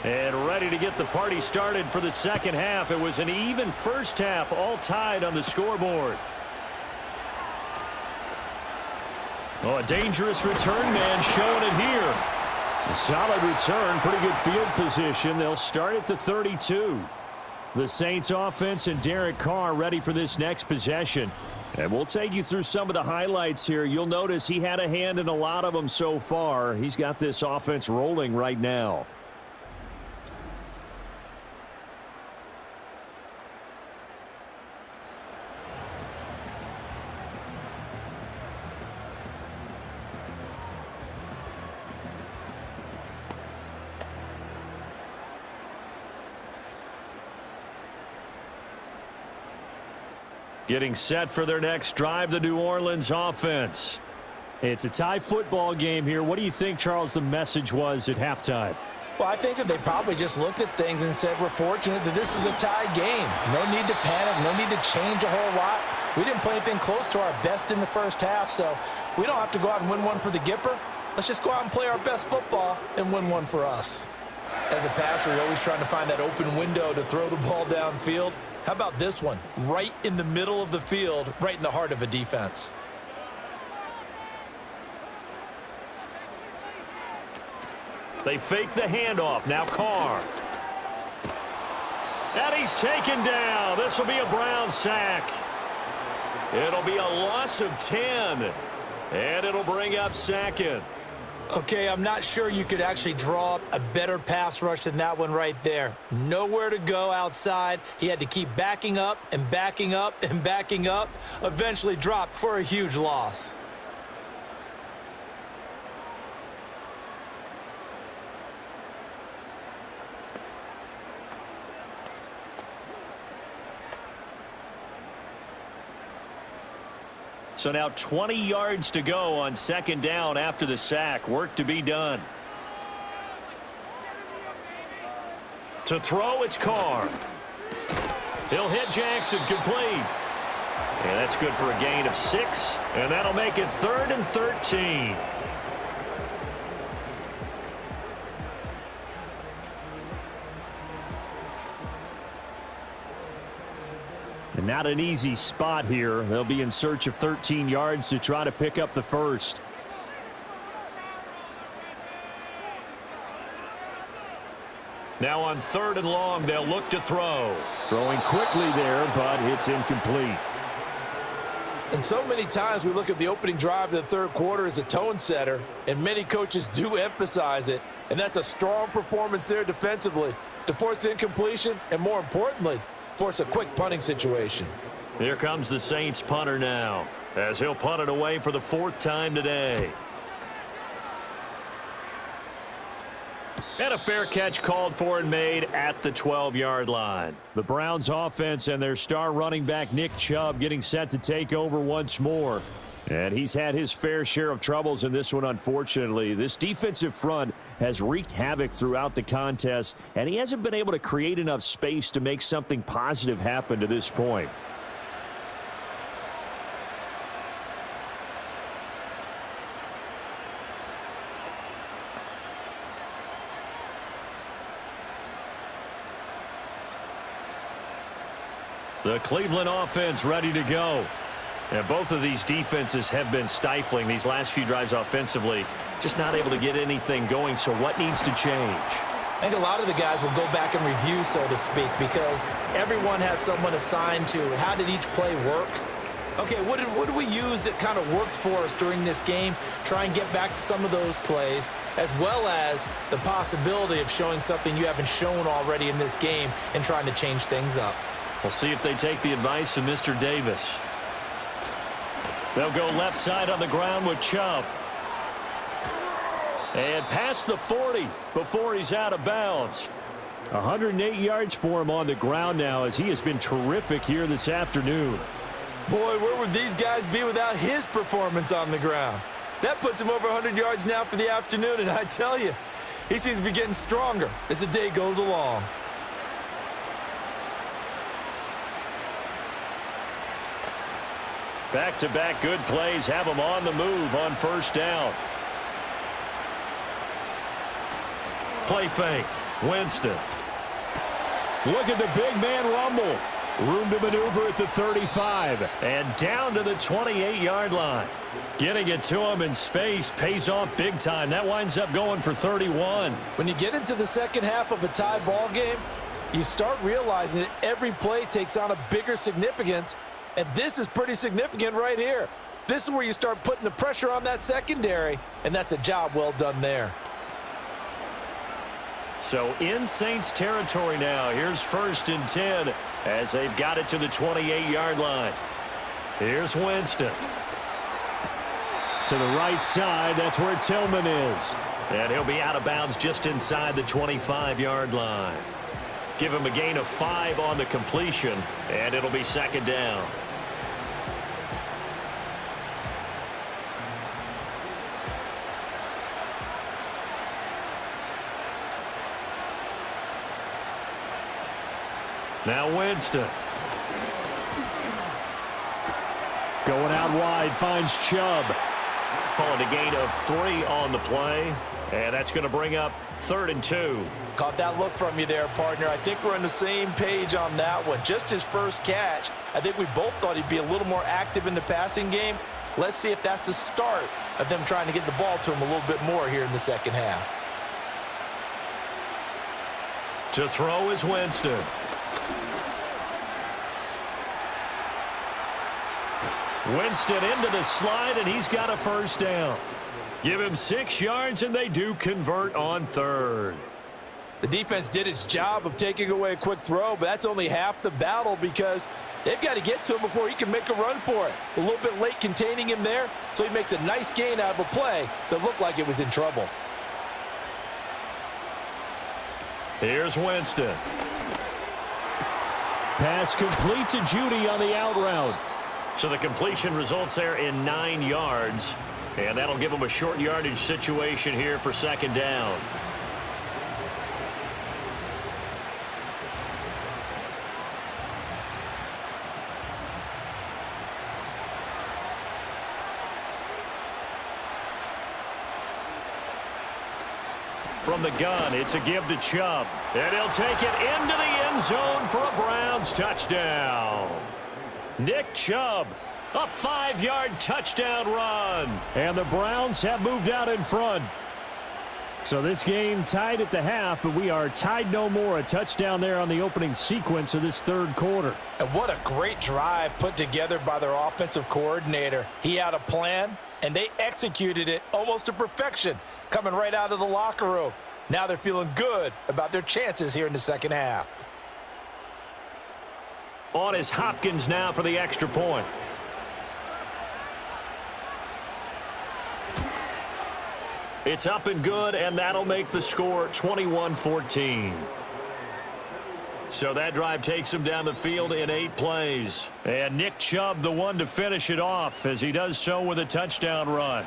And ready to get the party started for the second half. It was an even first half, all tied on the scoreboard. Oh, a dangerous return man showing it here. A solid return, pretty good field position. They'll start at the 32. The Saints offense and Derek Carr ready for this next possession. And we'll take you through some of the highlights here. You'll notice he had a hand in a lot of them so far. He's got this offense rolling right now. Getting set for their next drive, the New Orleans offense. It's a tie football game here. What do you think, Charles, the message was at halftime? Well, I think that they probably just looked at things and said, we're fortunate that this is a tie game. No need to panic, no need to change a whole lot. We didn't play anything close to our best in the first half, so we don't have to go out and win one for the Gipper. Let's just go out and play our best football and win one for us. As a passer, you're always trying to find that open window to throw the ball downfield. How about this one? Right in the middle of the field, right in the heart of a defense. They fake the handoff. Now Carr. And he's taken down. This will be a Brown sack. It'll be a loss of 10. And it'll bring up second. Okay, I'm not sure you could actually draw up a better pass rush than that one right there. Nowhere to go outside. He had to keep backing up and backing up and backing up. Eventually dropped for a huge loss. So now 20 yards to go on second down after the sack. Work to be done. To throw, it's Carr. He'll hit Jackson, complete. And that's good for a gain of 6. And that'll make it 3rd and 13. And not an easy spot here. They'll be in search of 13 yards to try to pick up the first. Now on 3rd and long, they'll look to throw. Throwing quickly there, but it's incomplete. And so many times we look at the opening drive of the third quarter as a tone setter, and many coaches do emphasize it. And that's a strong performance there defensively to force the incompletion and, more importantly, force a quick punting situation. Here comes the Saints punter now, as he'll punt it away for the 4th time today. And a fair catch called for and made at the 12-yard line. The Browns offense and their star running back Nick Chubb getting set to take over once more. And he's had his fair share of troubles in this one, unfortunately. This defensive front has wreaked havoc throughout the contest, and he hasn't been able to create enough space to make something positive happen to this point. The Cleveland offense ready to go. And both of these defenses have been stifling these last few drives offensively. Just not able to get anything going, so what needs to change? I think a lot of the guys will go back and review, so to speak, because everyone has someone assigned to how did each play work. Okay, what did we use that kind of worked for us during this game? Try and get back to some of those plays, as well as the possibility of showing something you haven't shown already in this game and trying to change things up. We'll see if they take the advice of Mr. Davis. They'll go left side on the ground with Chubb. And past the 40 before he's out of bounds. 108 yards for him on the ground now, as he has been terrific here this afternoon. Boy, where would these guys be without his performance on the ground? That puts him over 100 yards now for the afternoon, and I tell you, he seems to be getting stronger as the day goes along. Back-to-back good plays have him on the move on first down. Play fake. Winston. Look at the big man rumble. Room to maneuver at the 35. And down to the 28-yard line. Getting it to him in space pays off big time. That winds up going for 31. When you get into the second half of a tie ball game, you start realizing that every play takes on a bigger significance. And this is pretty significant right here. This is where you start putting the pressure on that secondary, and that's a job well done there. So in Saints territory now. Here's 1st and 10 as they've got it to the 28-yard line. Here's Winston. To the right side, that's where Tillman is. And he'll be out of bounds just inside the 25-yard line. Give him a gain of 5 on the completion, and it'll be 2nd down. Now Winston. Going out wide, finds Chubb. Calling a gain of 3 on the play. And that's going to bring up 3rd and 2. Caught that look from you there, partner. I think we're on the same page on that one. Just his first catch. I think we both thought he'd be a little more active in the passing game. Let's see if that's the start of them trying to get the ball to him a little bit more here in the second half. To throw is Winston. Winston into the slide, and he's got a first down. Give him 6 yards, and they do convert on 3rd. The defense did its job of taking away a quick throw, but that's only half the battle because they've got to get to him before he can make a run for it. A little bit late containing him there, so he makes a nice gain out of a play that looked like it was in trouble. Here's Winston. Pass complete to Judy on the out route. So the completion results there in 9 yards. And that'll give them a short yardage situation here for 2nd down. From the gun, it's a give to Chubb. And he'll take it into the end zone for a Browns touchdown. Nick Chubb, a 5-yard touchdown run. And the Browns have moved out in front. So this game tied at the half, but we are tied no more. A touchdown there on the opening sequence of this third quarter. And what a great drive put together by their offensive coordinator. He had a plan, and they executed it almost to perfection, coming right out of the locker room. Now they're feeling good about their chances here in the second half. On is Hopkins now for the extra point. It's up and good, and that'll make the score 21-14. So that drive takes him down the field in 8 plays. And Nick Chubb, the one to finish it off, as he does so with a touchdown run.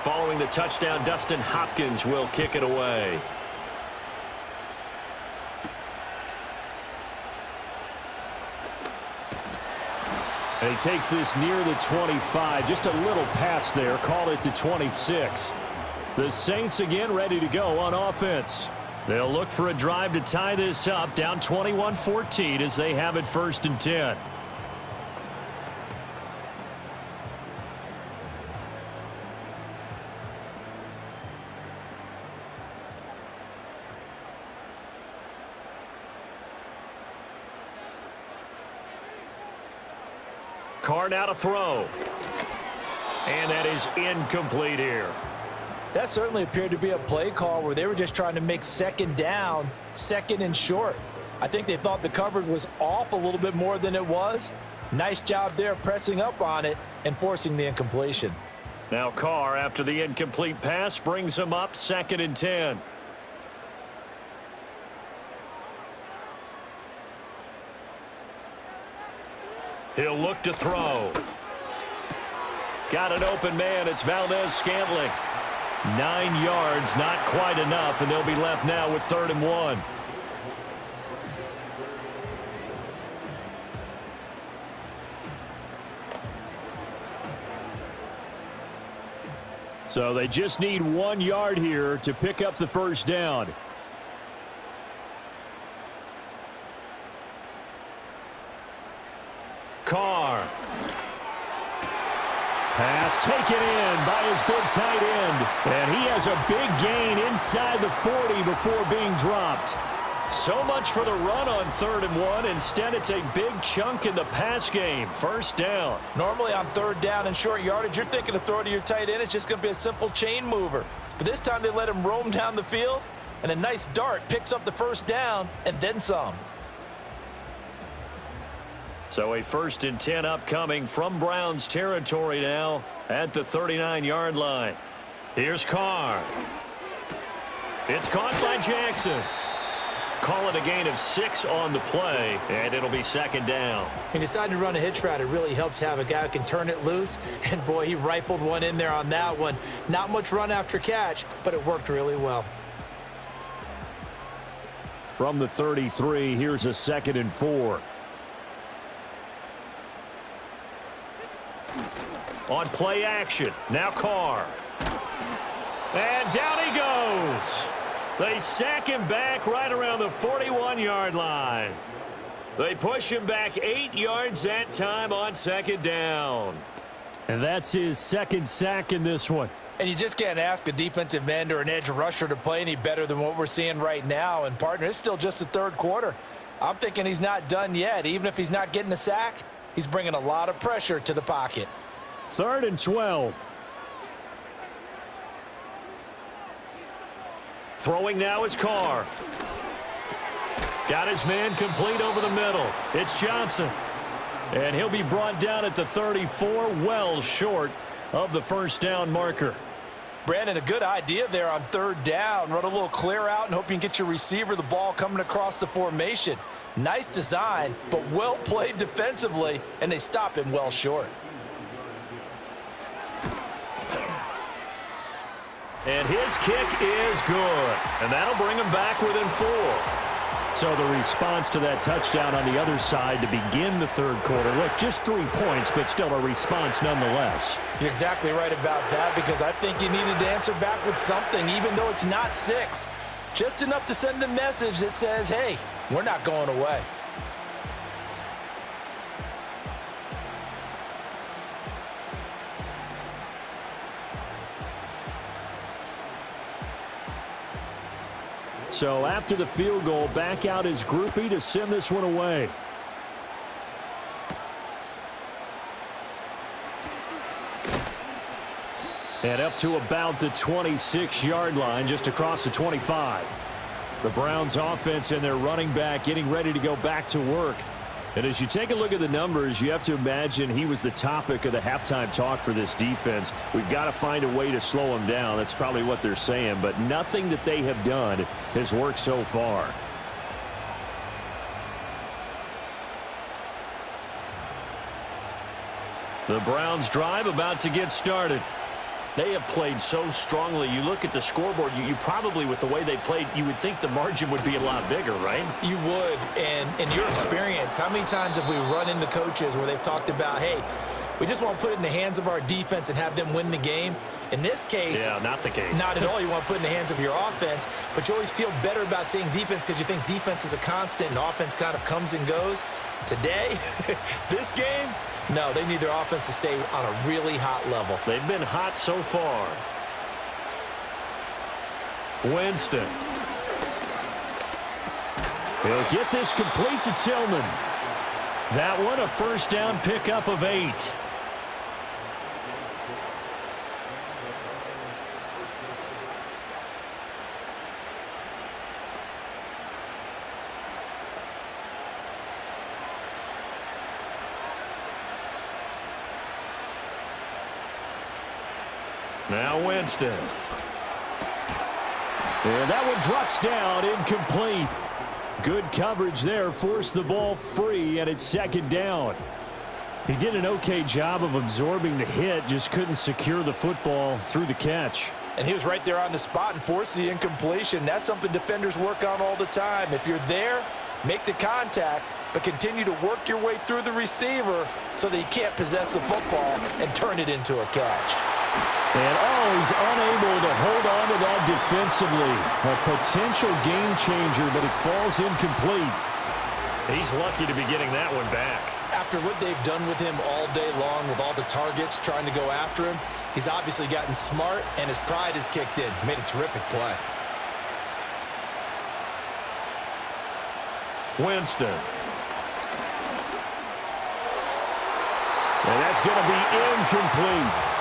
Following the touchdown, Dustin Hopkins will kick it away. And he takes this near the 25. Just a little pass there. Call it to 26. The Saints again ready to go on offense. They'll look for a drive to tie this up, down 21-14 as they have it 1st and 10. Carr now to throw. And that is incomplete here. That certainly appeared to be a play call where they were just trying to make second down, second and short. I think they thought the coverage was off a little bit more than it was. Nice job there pressing up on it and forcing the incompletion. Now Carr, after the incomplete pass, brings him up 2nd and 10. He'll look to throw. Got an open man. It's Valdez-Scantling. 9 yards, not quite enough, and they'll be left now with 3rd and 1. So they just need 1 yard here to pick up the first down. Carr. Pass taken in by his big tight end. And he has a big gain inside the 40 before being dropped. So much for the run on 3rd and 1. Instead, it's a big chunk in the pass game. 1st down. Normally on 3rd down and short yardage, you're thinking to throw to your tight end. It's just going to be a simple chain mover. But this time they let him roam down the field, and a nice dart picks up the 1st down and then some. So a 1st and 10 upcoming from Browns territory now at the 39-yard line. Here's Carr. It's caught by Jackson. Call it a gain of 6 on the play, and it'll be 2nd down. He decided to run a hitch route. It really helps to have a guy who can turn it loose. And, boy, he rifled one in there on that one. Not much run after catch, but it worked really well. From the 33, here's a 2nd and 4. On play action, now Carr. And down he goes. They sack him back right around the 41-yard line. They push him back 8 yards that time on 2nd down. And that's his 2nd sack in this one. And you just can't ask a defensive end or an edge rusher to play any better than what we're seeing right now. And, partner, it's still just the 3rd quarter. I'm thinking he's not done yet. Even if he's not getting a sack, he's bringing a lot of pressure to the pocket. 3rd and 12. Throwing now is Carr. Got his man complete over the middle. It's Johnson. And he'll be brought down at the 34, well short of the 1st down marker. Brandon, a good idea there on 3rd down. Run a little clear out and hope you can get your receiver the ball coming across the formation. Nice design, but well played defensively, and they stop him well short. And his kick is good. And that'll bring him back within 4. So the response to that touchdown on the other side to begin the third quarter. Look, just 3 points, but still a response nonetheless. You're exactly right about that, because I think you needed to answer back with something, even though it's not 6. Just enough to send a message that says, hey, we're not going away. So after the field goal, back out is Groupie to send this one away. And up to about the 26-yard line, just across the 25. The Browns offense and their running back getting ready to go back to work. And as you take a look at the numbers, you have to imagine he was the topic of the halftime talk for this defense. We've got to find a way to slow him down. That's probably what they're saying. But nothing that they have done has worked so far. The Browns drive about to get started. They have played so strongly. You look at the scoreboard, you probably, with the way they played, you would think the margin would be a lot bigger, right? You would. And in your experience, how many times have we run into coaches where they've talked about, hey, we just want to put it in the hands of our defense and have them win the game? In this case, yeah, not the case. Not at all. You want to put it in the hands of your offense, but you always feel better about seeing defense because you think defense is a constant and offense kind of comes and goes. Today, this game, no, they need their offense to stay on a really hot level. They've been hot so far. Winston. He'll get this complete to Tillman. That one, a first down pickup of 8. Now Winston. And that one drops down, incomplete. Good coverage there, forced the ball free, and it's second down. He did an okay job of absorbing the hit, just couldn't secure the football through the catch. And he was right there on the spot and forced the incompletion. That's something defenders work on all the time. If you're there, make the contact, but continue to work your way through the receiver so that he can't possess the football and turn it into a catch. And he's unable to hold on to that defensively. A potential game changer, but it falls incomplete. He's lucky to be getting that one back. After what they've done with him all day long, with all the targets trying to go after him, he's obviously gotten smart, and his pride has kicked in. Made a terrific play. Winston. And that's going to be incomplete.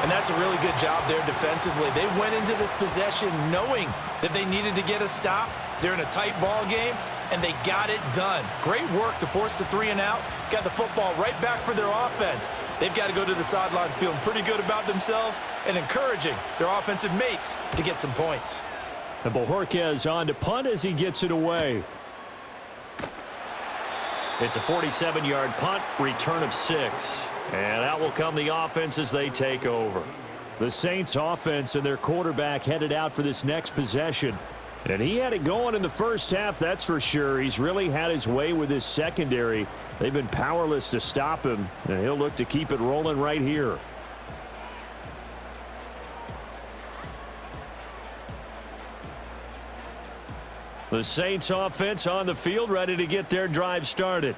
And that's a really good job there defensively. They went into this possession knowing that they needed to get a stop. They're in a tight ball game, and they got it done. Great work to force the 3 and out. Got the football right back for their offense. They've got to go to the sidelines feeling pretty good about themselves and encouraging their offensive mates to get some points. And Bojorquez on to punt as he gets it away. It's a 47-yard punt, return of 6. And out will come the offense as they take over. The Saints offense and their quarterback headed out for this next possession. And he had it going in the first half, that's for sure. He's really had his way with his secondary. They've been powerless to stop him, and he'll look to keep it rolling right here. The Saints offense on the field, ready to get their drive started.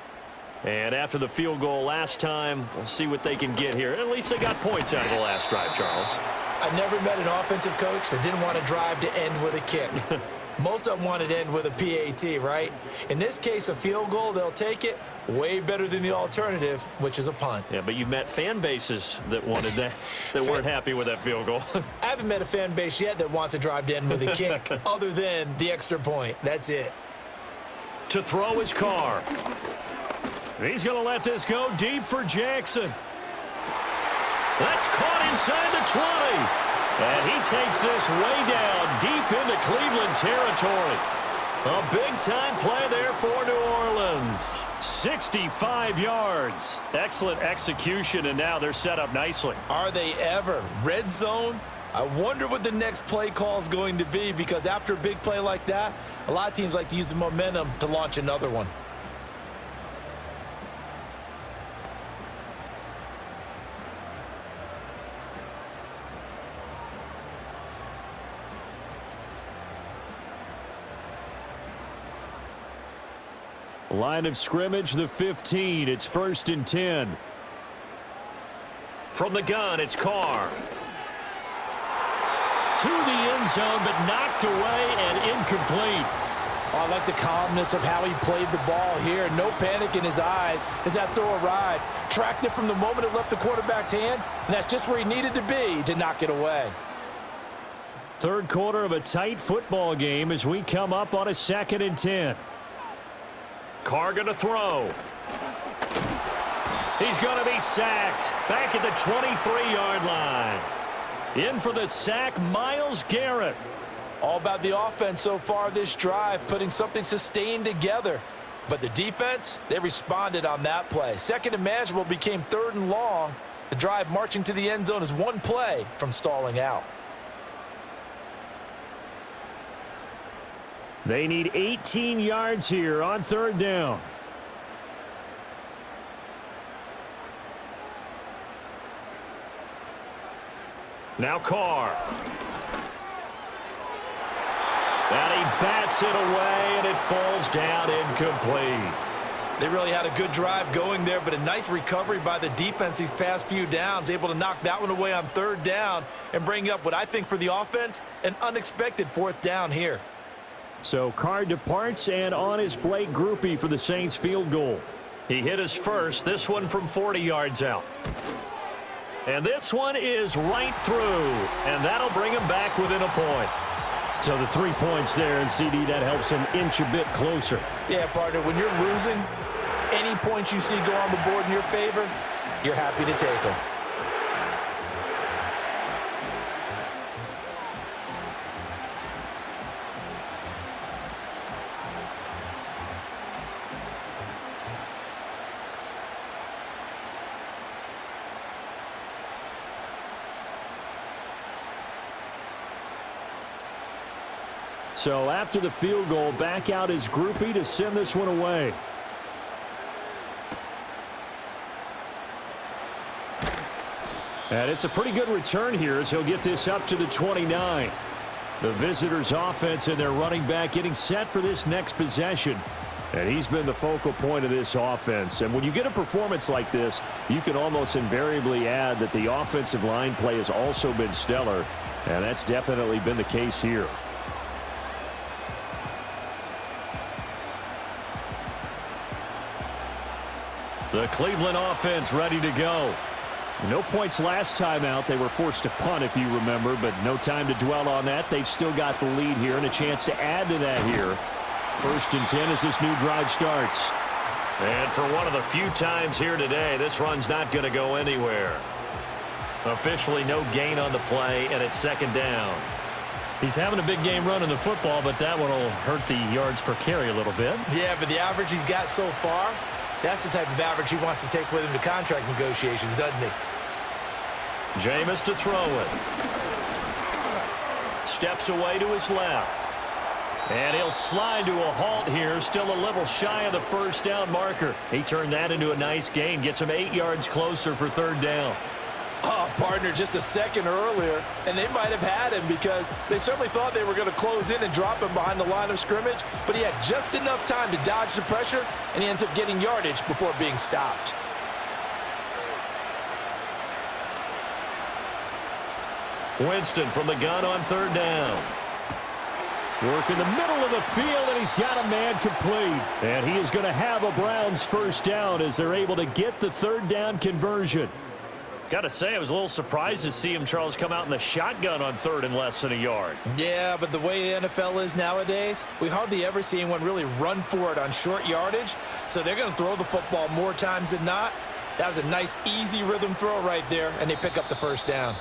And after the field goal last time, we'll see what they can get here. At least they got points out of the last drive, Charles. I never met an offensive coach that didn't want to drive to end with a kick. Most of them wanted to end with a PAT, right? In this case, a field goal, they'll take it. Way better than the alternative, which is a punt. Yeah, but you've met fan bases that wanted that, that weren't happy with that field goal. I haven't met a fan base yet that wants to drive to end with a kick, other than the extra point. That's it. To throw his car. He's going to let this go deep for Jackson. That's caught inside the 20. And he takes this way down deep into Cleveland territory. A big-time play there for New Orleans. 65 yards. Excellent execution, and now they're set up nicely. Are they ever? Red zone, I wonder what the next play call is going to be, because after a big play like that, a lot of teams like to use the momentum to launch another one. Line of scrimmage, the 15. It's 1st and 10. From the gun, it's Carr. To the end zone, but knocked away and incomplete. Oh, I like the calmness of how he played the ball here. No panic in his eyes as that throw arrived. Tracked it from the moment it left the quarterback's hand, and that's just where he needed to be to knock it away. Third quarter of a tight football game as we come up on a 2nd and 10. Carr going to throw. He's going to be sacked back at the 23-yard line. In for the sack, Myles Garrett. All about the offense so far this drive, putting something sustained together. But the defense, they responded on that play. Second and manageable became 3rd and long. The drive marching to the end zone is one play from stalling out. They need 18 yards here on 3rd down. Now Carr. And he bats it away, and it falls down incomplete. They really had a good drive going there, but a nice recovery by the defense these past few downs, able to knock that one away on 3rd down and bring up what I think for the offense, an unexpected 4th down here. So Carr departs, and on his Blake Groupie for the Saints field goal. He hit his first, this one from 40 yards out. And this one is right through, and that'll bring him back within a point. So the 3 points there, and CD, that helps him inch a bit closer. Yeah, partner, when you're losing, any points you see go on the board in your favor, you're happy to take them. So after the field goal, back out his groupie to send this one away. And it's a pretty good return here as he'll get this up to the 29. The visitors' offense and their running back getting set for this next possession. And he's been the focal point of this offense. And when you get a performance like this, you can almost invariably add that the offensive line play has also been stellar. And that's definitely been the case here. The Cleveland offense ready to go. No points last time out. They were forced to punt, if you remember, but no time to dwell on that. They've still got the lead here and a chance to add to that here. 1st and 10 as this new drive starts. And for one of the few times here today, this run's not going to go anywhere. Officially no gain on the play, and it's 2nd down. He's having a big game running the football, but that one will hurt the yards per carry a little bit. Yeah, but the average he's got so far, that's the type of average he wants to take with him to contract negotiations, doesn't he? Jameis to throw it. Steps away to his left. And he'll slide to a halt here, still a little shy of the 1st down marker. He turned that into a nice gain, gets him 8 yards closer for 3rd down. Oh, partner, just a second earlier, and they might have had him because they certainly thought they were going to close in and drop him behind the line of scrimmage, but he had just enough time to dodge the pressure, and he ends up getting yardage before being stopped. Winston from the gun on 3rd down. Work in the middle of the field, and he's got a man complete. And he is going to have a Browns 1st down as they're able to get the 3rd down conversion. Got to say, I was a little surprised to see him, Charles, come out in the shotgun on 3rd and less than a yard. Yeah, but the way the NFL is nowadays, we hardly ever see anyone really run for it on short yardage. So they're going to throw the football more times than not. That was a nice, easy rhythm throw right there, and they pick up the 1st down.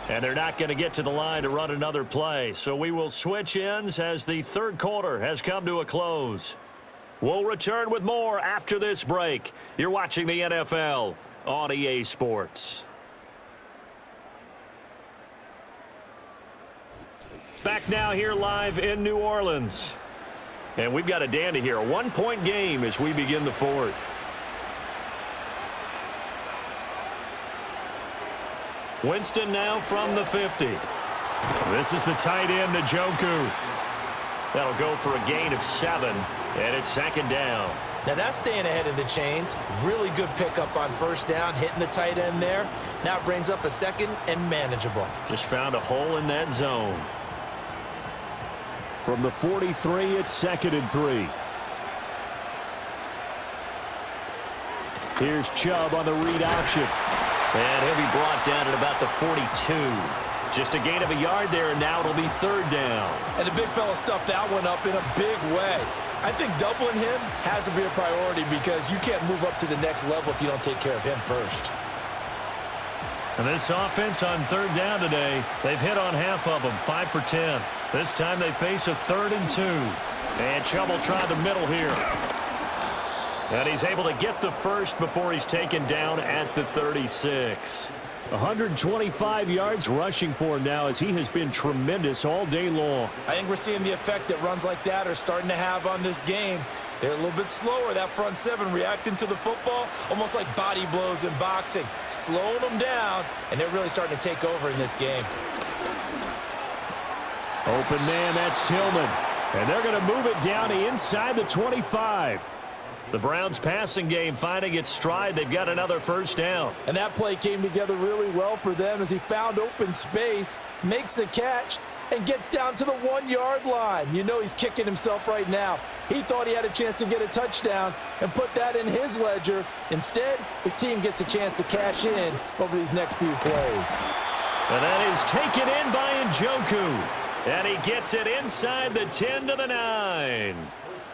And they're not going to get to the line to run another play. So we will switch ends as the 3rd quarter has come to a close. We'll return with more after this break. You're watching the NFL on EA Sports. Back now here live in New Orleans. And we've got a dandy here. A 1-point game as we begin the fourth. Winston now from the 50. This is the tight end, Njoku. That'll go for a gain of 7, and it's 2nd down. Now that's staying ahead of the chains. Really good pickup on 1st down, hitting the tight end there. Now it brings up a 2nd and manageable. Just found a hole in that zone. From the 43, it's 2nd and 3. Here's Chubb on the read option. And he'll be brought down at about the 42. Just a gain of a yard there, and now it'll be 3rd down. And the big fella stuffed that one up in a big way. I think doubling him has to be a priority because you can't move up to the next level if you don't take care of him first. And this offense on 3rd down today, they've hit on half of them, 5 for 10. This time they face a 3rd and 2. And Chubb will try the middle here. And he's able to get the first before he's taken down at the 36. 125 yards rushing for him now as he has been tremendous all day long. I think we're seeing the effect that runs like that are starting to have on this game. They're a little bit slower, that front 7, reacting to the football, almost like body blows in boxing, slowing them down, and they're really starting to take over in this game. Open man, that's Tillman. And they're going to move it down to inside the 25. The Browns passing game finding its stride. They've got another 1st down. And that play came together really well for them as he found open space, makes the catch, and gets down to the 1-yard line. You know he's kicking himself right now. He thought he had a chance to get a touchdown and put that in his ledger. Instead, his team gets a chance to cash in over these next few plays. And that is taken in by Njoku. And he gets it inside the 10 to the 9.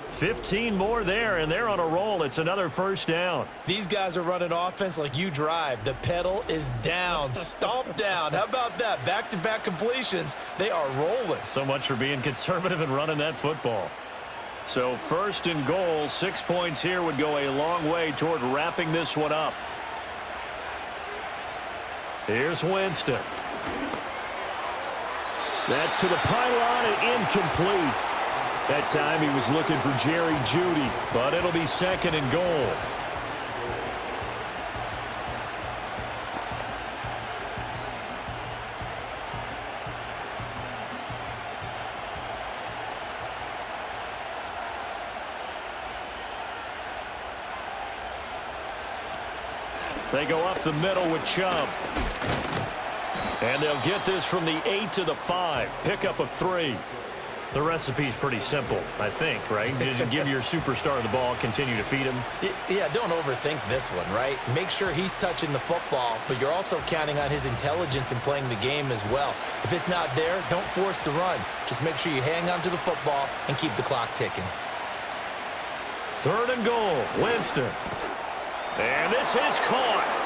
15 more there, and they're on a roll. It's another 1st down. These guys are running offense like you drive. The pedal is down, stomp down. How about that? Back-to-back completions. They are rolling. So much for being conservative and running that football. So 1st and goal, 6 points here would go a long way toward wrapping this one up. Here's Winston. That's to the pylon and incomplete. That time he was looking for Jerry Jeudy, but it'll be 2nd and goal. They go up the middle with Chubb. And they'll get this from the 8 to the 5. Pickup of 3. The recipe's pretty simple, I think, right? Just give your superstar the ball, continue to feed him. Yeah, don't overthink this one, right? Make sure he's touching the football, but you're also counting on his intelligence in playing the game as well. If it's not there, don't force the run. Just make sure you hang on to the football and keep the clock ticking. 3rd and goal, Winston. And this is caught.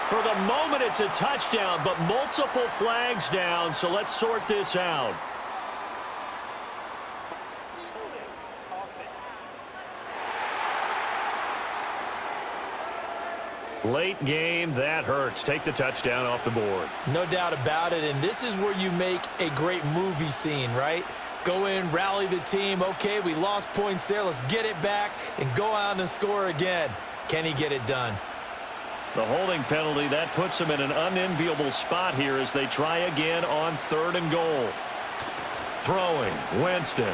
For the moment, it's a touchdown, but multiple flags down, so let's sort this out. Late game, that hurts. Take the touchdown off the board. No doubt about it, and this is where you make a great movie scene, right? Go in, rally the team. Okay, we lost points there. Let's get it back and go out and score again. Can he get it done? The holding penalty, that puts him in an unenviable spot here as they try again on 3rd and goal. Throwing, Winston.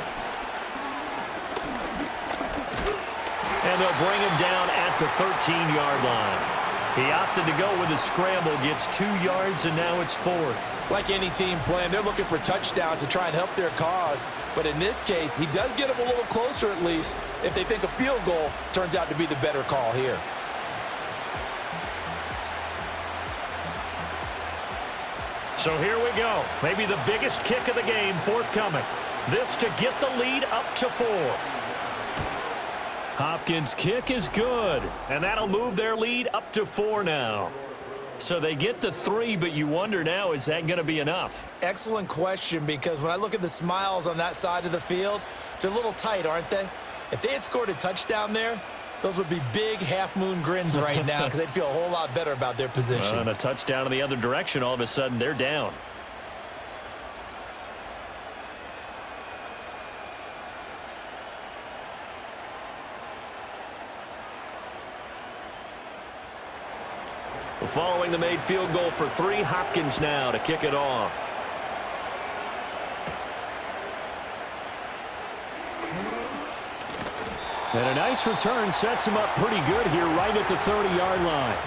And they'll bring him down at the 13-yard line. He opted to go with a scramble, gets 2 yards, and now it's 4th. Like any team playing, they're looking for touchdowns to try and help their cause. But in this case, he does get them a little closer at least if they think a field goal turns out to be the better call here. So here we go. Maybe the biggest kick of the game forthcoming. This to get the lead up to 4. Hopkins' kick is good, and that'll move their lead up to 4 now. So they get to 3, but you wonder now, is that going to be enough? Excellent question, because when I look at the smiles on that side of the field, they're a little tight, aren't they? If they had scored a touchdown there, those would be big half-moon grins right now because they'd feel a whole lot better about their position. And a touchdown in the other direction, all of a sudden, they're down. Following the made field goal for 3, Hopkins now to kick it off. And a nice return sets him up pretty good here right at the 30-yard line.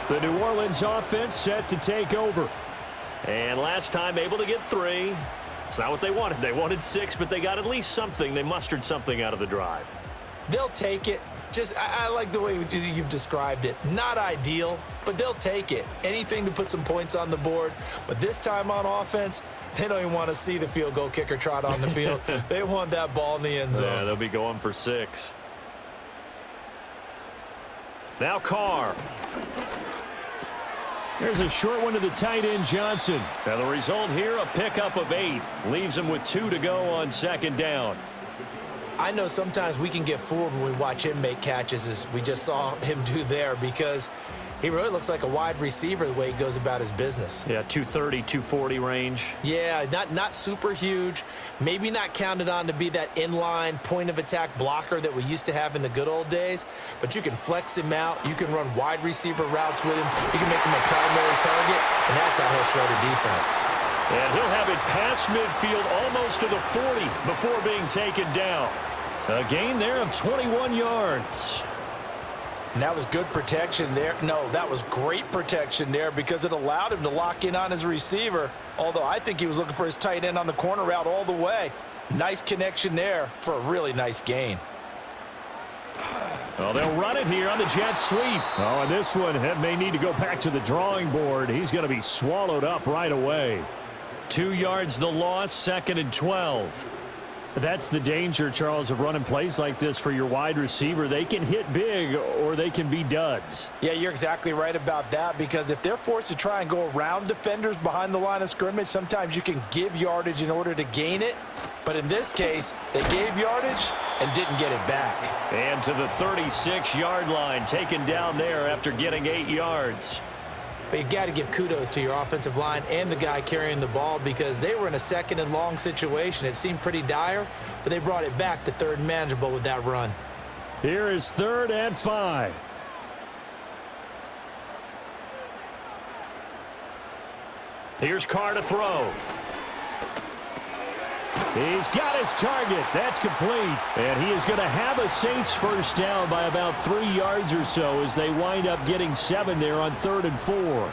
The New Orleans offense set to take over. And last time able to get 3. It's not what they wanted. They wanted 6, but they got at least something. They mustered something out of the drive. They'll take it. I like the way you've described it. Not ideal, but they'll take it. Anything to put some points on the board. But this time on offense, they don't even want to see the field goal kicker trot on the field. They want that ball in the end zone. Yeah, they'll be going for 6. Now Carr. There's a short one to the tight end, Johnson. Now the result here, a pickup of 8. Leaves him with 2 to go on 2nd down. I know sometimes we can get fooled when we watch him make catches, as we just saw him do there, because he really looks like a wide receiver the way he goes about his business. Yeah, 230, 240 range. Yeah, not super huge. Maybe not counted on to be that inline point-of-attack blocker that we used to have in the good old days, but you can flex him out. You can run wide receiver routes with him. You can make him a primary target, and that's how he'll shred a defense. And he'll have it past midfield almost to the 40 before being taken down. A gain there of 21 yards. And that was good protection there. No, that was great protection there because it allowed him to lock in on his receiver, although I think he was looking for his tight end on the corner route all the way. Nice connection there for a really nice gain. Well, they'll run it here on the jet sweep. Oh, and this one may need to go back to the drawing board. He's going to be swallowed up right away. 2 yards the loss, 2nd and 12. That's the danger, Charles, of running plays like this for your wide receiver. They can hit big or they can be duds. Yeah, you're exactly right about that, because if they're forced to try and go around defenders behind the line of scrimmage, sometimes you can give yardage in order to gain it. But in this case, they gave yardage and didn't get it back. And to the 36-yard line, taken down there after getting 8 yards. But you got to give kudos to your offensive line and the guy carrying the ball, because they were in a 2nd and long situation. It seemed pretty dire, but they brought it back to 3rd and manageable with that run. Here is 3rd and 5. Here's Carr to throw. He's got his target. That's complete. And he is going to have a Saints first down by about 3 yards or so as they wind up getting 7 there on 3rd and 4.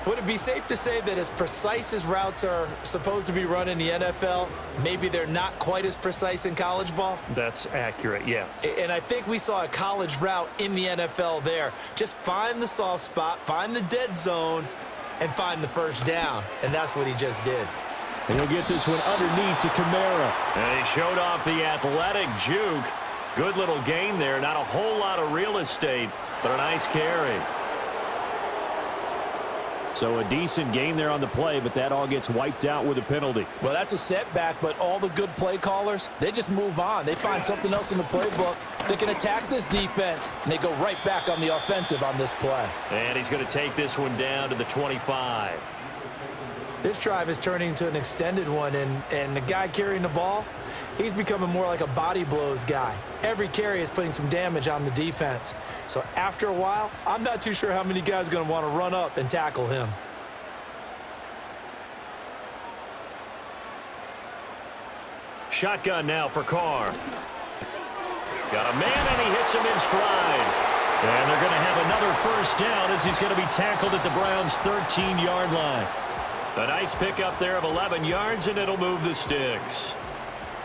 Would it be safe to say that as precise as routes are supposed to be run in the NFL, maybe they're not quite as precise in college ball? That's accurate, yeah. And I think we saw a college route in the NFL there. Just find the soft spot, find the dead zone, and find the first down. And that's what he just did. And he'll get this one underneath to Kamara. And he showed off the athletic juke. Good little gain there. Not a whole lot of real estate, but a nice carry. So a decent gain there on the play, but that all gets wiped out with a penalty. Well, that's a setback, but all the good play callers, they just move on. They find something else in the playbook. They can attack this defense, and they go right back on the offensive on this play. And he's going to take this one down to the 25. This drive is turning into an extended one, and the guy carrying the ball, he's becoming more like a body blows guy. Every carry is putting some damage on the defense. So after a while, I'm not too sure how many guys are going to want to run up and tackle him. Shotgun now for Carr. Got a man, and he hits him in stride. And they're going to have another first down as he's going to be tackled at the Browns' 13-yard line. A nice pickup there of 11 yards, and it'll move the sticks.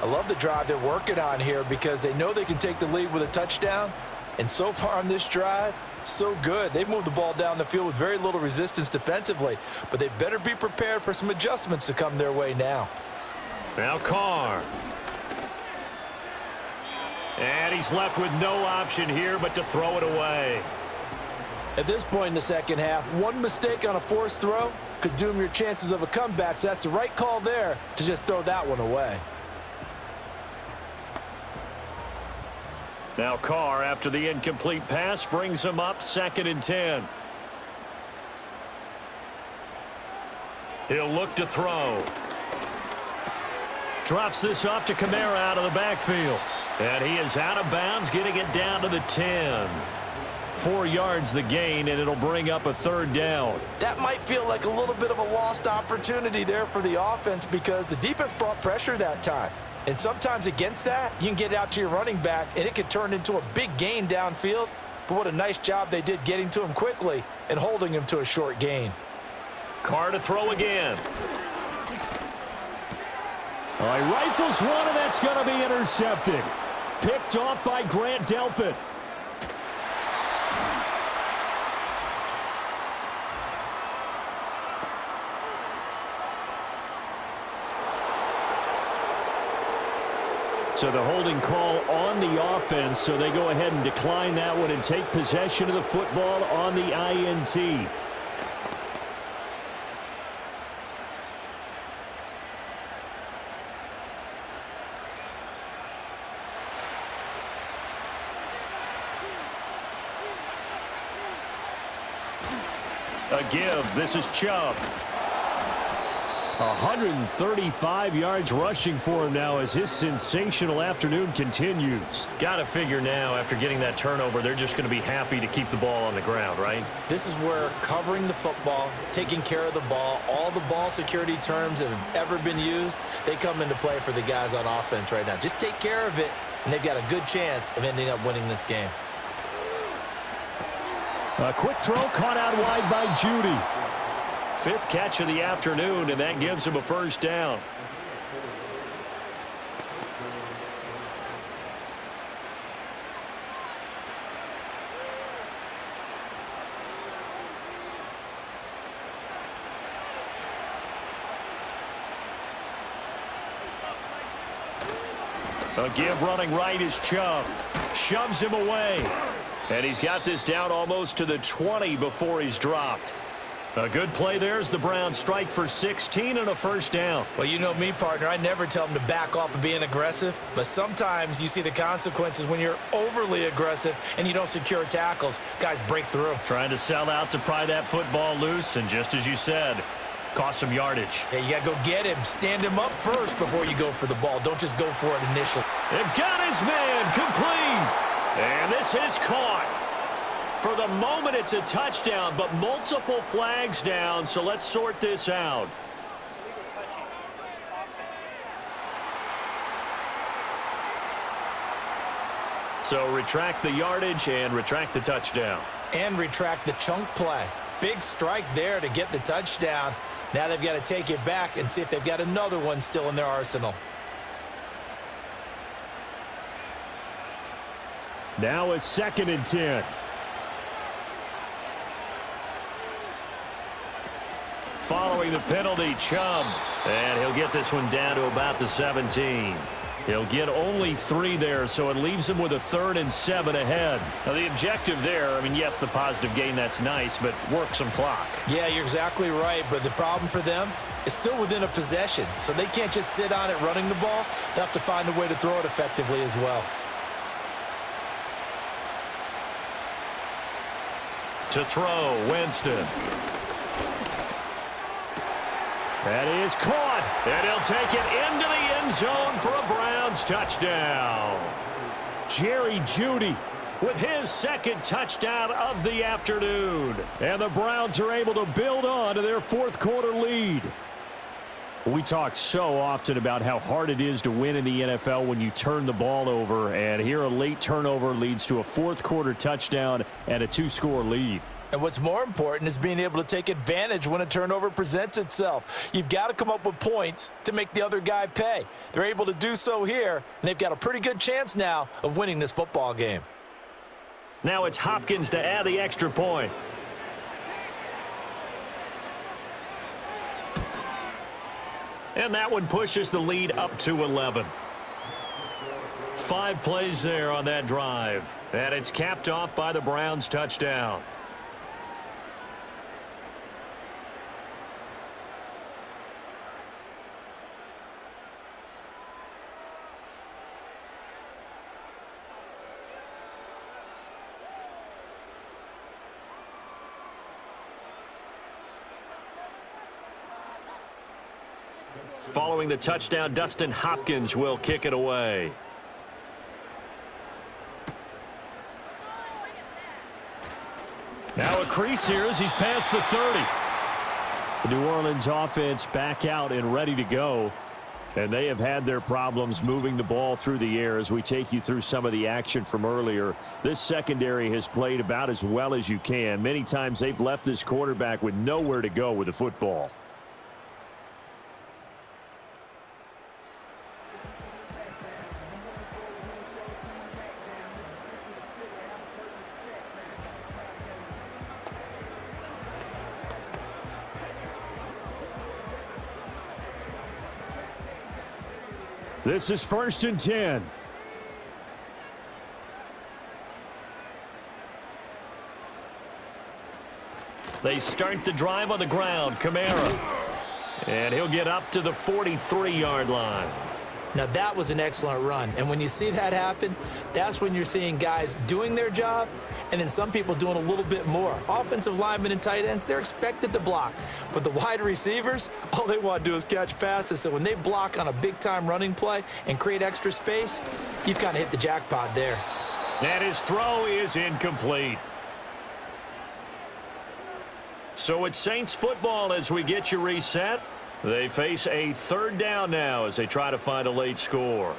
I love the drive they're working on here because they know they can take the lead with a touchdown. And so far on this drive, so good. They've moved the ball down the field with very little resistance defensively, but they better be prepared for some adjustments to come their way now. Now Carr. And he's left with no option here but to throw it away. At this point in the second half, one mistake on a forced throw could doom your chances of a comeback, so that's the right call there to just throw that one away. Now Carr, after the incomplete pass, brings him up 2nd and 10. He'll look to throw. Drops this off to Kamara out of the backfield. And he is out of bounds, getting it down to the 10. 4 yards the gain, and it'll bring up a 3rd down. That might feel like a little bit of a lost opportunity there for the offense because the defense brought pressure that time. And sometimes against that, you can get out to your running back, and it could turn into a big gain downfield. But what a nice job they did getting to him quickly and holding him to a short gain. Carr to throw again. All right, rifles one, and that's going to be intercepted. Picked off by Grant Delpit. So the holding call on the offense, so they go ahead and decline that one and take possession of the football on the INT. A give. This is Chubb. 135 yards rushing for him now as his sensational afternoon continues. Got to figure now, after getting that turnover, they're just going to be happy to keep the ball on the ground, right? This is where covering the football, taking care of the ball, all the ball security terms that have ever been used, they come into play for the guys on offense right now. Just take care of it, and they've got a good chance of ending up winning this game. A quick throw caught out wide by Judy. 5th catch of the afternoon, and that gives him a 1st down. A give running right is Chubb. Shoves him away. And he's got this down almost to the 20 before he's dropped. A good play there as the Browns strike for 16 and a 1st down. Well, you know me, partner. I never tell them to back off of being aggressive, but sometimes you see the consequences when you're overly aggressive and you don't secure tackles. Guys break through. Trying to sell out to pry that football loose, and just as you said, cost some yardage. Yeah, you got to go get him. Stand him up first before you go for the ball. Don't just go for it initially. They've got his man complete. And this is caught. For the moment, it's a touchdown, but multiple flags down, so let's sort this out. So retract the yardage and retract the touchdown. And retract the chunk play. Big strike there to get the touchdown. Now they've got to take it back and see if they've got another one still in their arsenal. Now a 2nd and 10. Following the penalty, Chubb. And he'll get this one down to about the 17. He'll get only 3 there, so it leaves him with a 3rd and 7 ahead. Now, the objective there, I mean, yes, the positive gain, that's nice, but work some clock. Yeah, you're exactly right, but the problem for them is still within a possession, so they can't just sit on it running the ball. They have to find a way to throw it effectively as well. To throw, Winston. That is caught, and he'll take it into the end zone for a Browns touchdown. Jerry Jeudy with his 2nd touchdown of the afternoon. And the Browns are able to build on to their 4th quarter lead. We talk so often about how hard it is to win in the NFL when you turn the ball over, and here a late turnover leads to a 4th quarter touchdown and a 2-score lead. And what's more important is being able to take advantage when a turnover presents itself. You've got to come up with points to make the other guy pay. They're able to do so here, and they've got a pretty good chance now of winning this football game. Now it's Hopkins to add the extra point. And that one pushes the lead up to 11. 5 plays there on that drive. And it's capped off by the Browns touchdown. Following the touchdown, Dustin Hopkins will kick it away. Now a crease here as he's past the 30. The New Orleans offense back out and ready to go. And they have had their problems moving the ball through the air as we take you through some of the action from earlier. This secondary has played about as well as you can. Many times they've left this quarterback with nowhere to go with the football. This is 1st and 10. They start the drive on the ground. Kamara. And he'll get up to the 43-yard line. Now, that was an excellent run. And when you see that happen, that's when you're seeing guys doing their job and then some people doing a little bit more. Offensive linemen and tight ends, they're expected to block. But the wide receivers, all they want to do is catch passes. So when they block on a big-time running play and create extra space, you've kind of hit the jackpot there. And his throw is incomplete. So it's Saints football as we get you reset. They face a 3rd down now as they try to find a late score.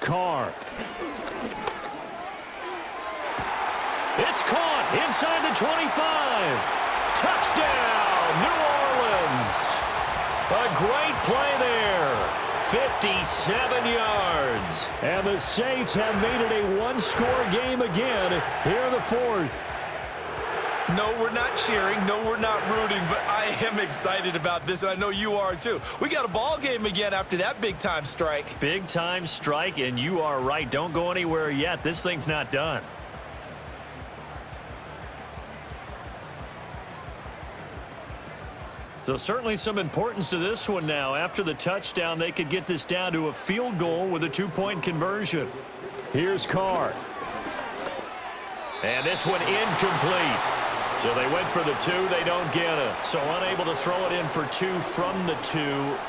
Carr. It's caught inside the 25. Touchdown, New Orleans. A great play there. 57 yards. And the Saints have made it a one-score game again here in the 4th. No, we're not cheering. No, we're not rooting. But I am excited about this, and I know you are too. We got a ball game again after that big-time strike. Big-time strike, and you are right. Don't go anywhere yet. This thing's not done. So certainly some importance to this one now. After the touchdown, they could get this down to a field goal with a 2-point conversion. Here's Carr. And this one incomplete. So they went for the 2. They don't get it. So unable to throw it in for 2 from the 2.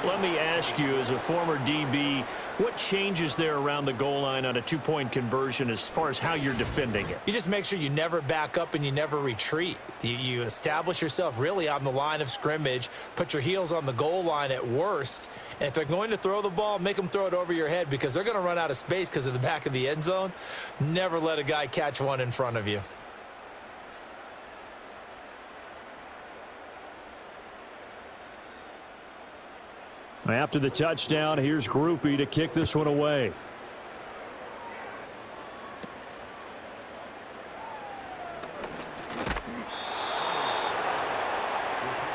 Let me ask you, as a former DB, what changes there around the goal line on a 2-point conversion as far as how you're defending it? You just make sure you never back up and you never retreat. You establish yourself really on the line of scrimmage, put your heels on the goal line at worst, and if they're going to throw the ball, make them throw it over your head because they're going to run out of space because of the back of the end zone. Never let a guy catch one in front of you. After the touchdown, here's Groupie to kick this one away.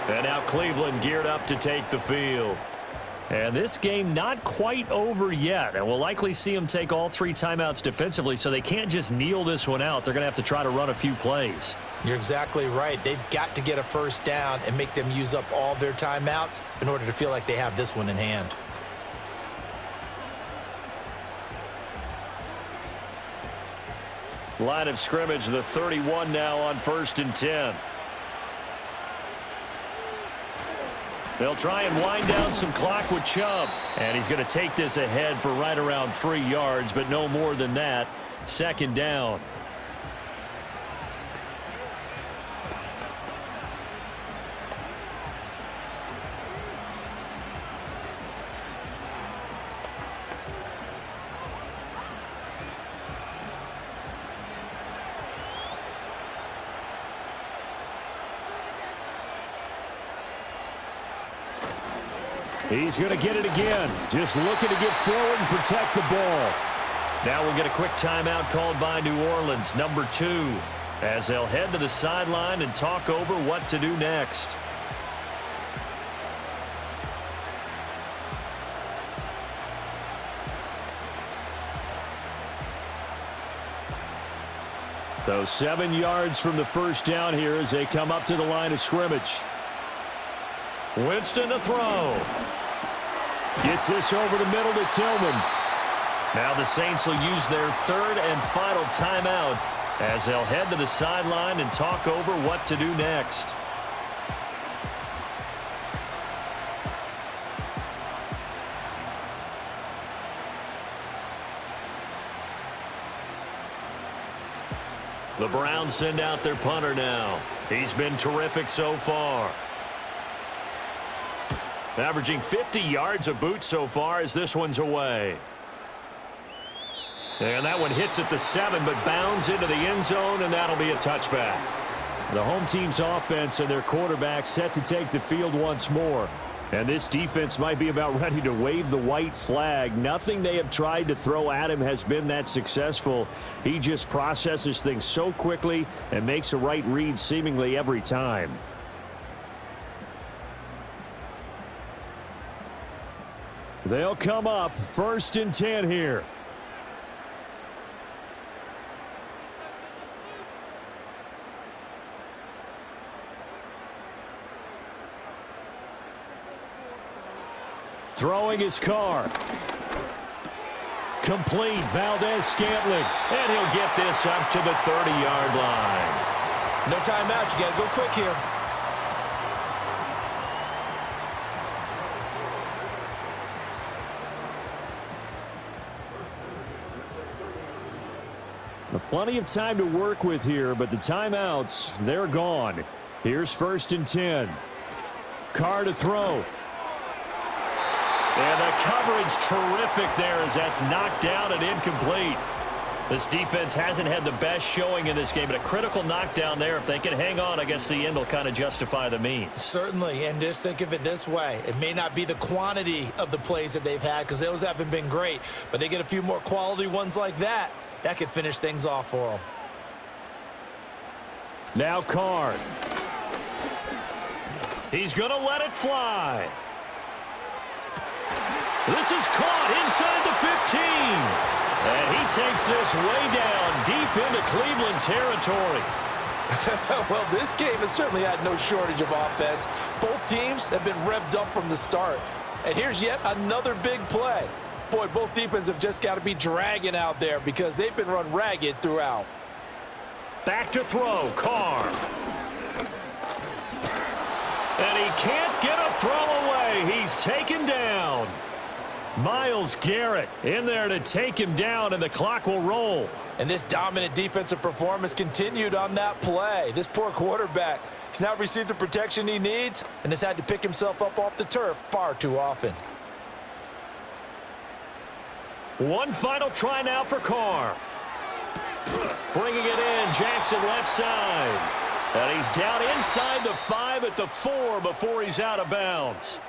And now Cleveland geared up to take the field. And this game not quite over yet. And we'll likely see them take all 3 timeouts defensively, so they can't just kneel this one out. They're going to have to try to run a few plays. You're exactly right. They've got to get a first down and make them use up all their timeouts in order to feel like they have this one in hand. Line of scrimmage, the 31 now on 1st and 10. They'll try and wind down some clock with Chubb. And he's going to take this ahead for right around 3 yards, but no more than that. 2nd down. He's going to get it again. Just looking to get forward and protect the ball. Now we'll get a quick timeout called by New Orleans, number 2, as they'll head to the sideline and talk over what to do next. So 7 yards from the first down here as they come up to the line of scrimmage. Winston to throw. Gets this over the middle to Tillman. Now the Saints will use their 3rd and final timeout as they'll head to the sideline and talk over what to do next. The Browns send out their punter now. He's been terrific so far. Averaging 50 yards a boot so far as this one's away. And that one hits at the 7, but bounds into the end zone, and that'll be a touchback. The home team's offense and their quarterback set to take the field once more. And this defense might be about ready to wave the white flag. Nothing they have tried to throw at him has been that successful. He just processes things so quickly and makes a right read seemingly every time. They'll come up 1st and 10 here. Throwing his car. Complete. Valdez-Scantling. And he'll get this up to the 30-yard line. No timeout. You got to go quick here. Plenty of time to work with here, but the timeouts, they're gone. Here's 1st and 10. Carr to throw. And the coverage terrific there as that's knocked down and incomplete. This defense hasn't had the best showing in this game, but a critical knockdown there. If they can hang on, I guess the end will kind of justify the means. Certainly, and just think of it this way. It may not be the quantity of the plays that they've had because those haven't been great, but they get a few more quality ones like that. That could finish things off for them. Now Carr. He's going to let it fly. This is caught inside the 15. And he takes this way down deep into Cleveland territory. Well, this game has certainly had no shortage of offense. Both teams have been revved up from the start. And here's yet another big play. Boy, both defenses have just got to be dragging out there because they've been run ragged throughout. Back to throw, Carr. And he can't get a throw away. He's taken down. Myles Garrett in there to take him down, and the clock will roll. And this dominant defensive performance continued on that play. This poor quarterback has now received the protection he needs and has had to pick himself up off the turf far too often. One final try now for Carr. Bringing it in, Jackson left side. And he's down inside the 5 at the 4 before he's out of bounds.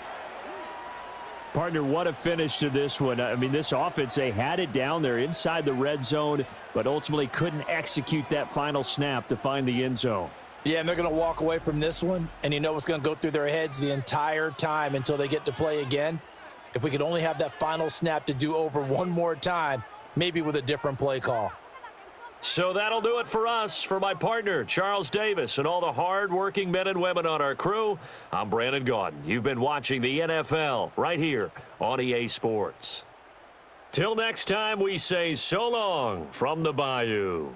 Partner, what a finish to this one. I mean, this offense, they had it down there inside the red zone, but ultimately couldn't execute that final snap to find the end zone. Yeah, and they're going to walk away from this one, and you know what's going to go through their heads the entire time until they get to play again. If we could only have that final snap to do over one more time, maybe with a different play call. So that'll do it for us. For my partner, Charles Davis, and all the hard-working men and women on our crew, I'm Brandon Gaudin. You've been watching the NFL right here on EA Sports. Till next time, we say so long from the Bayou.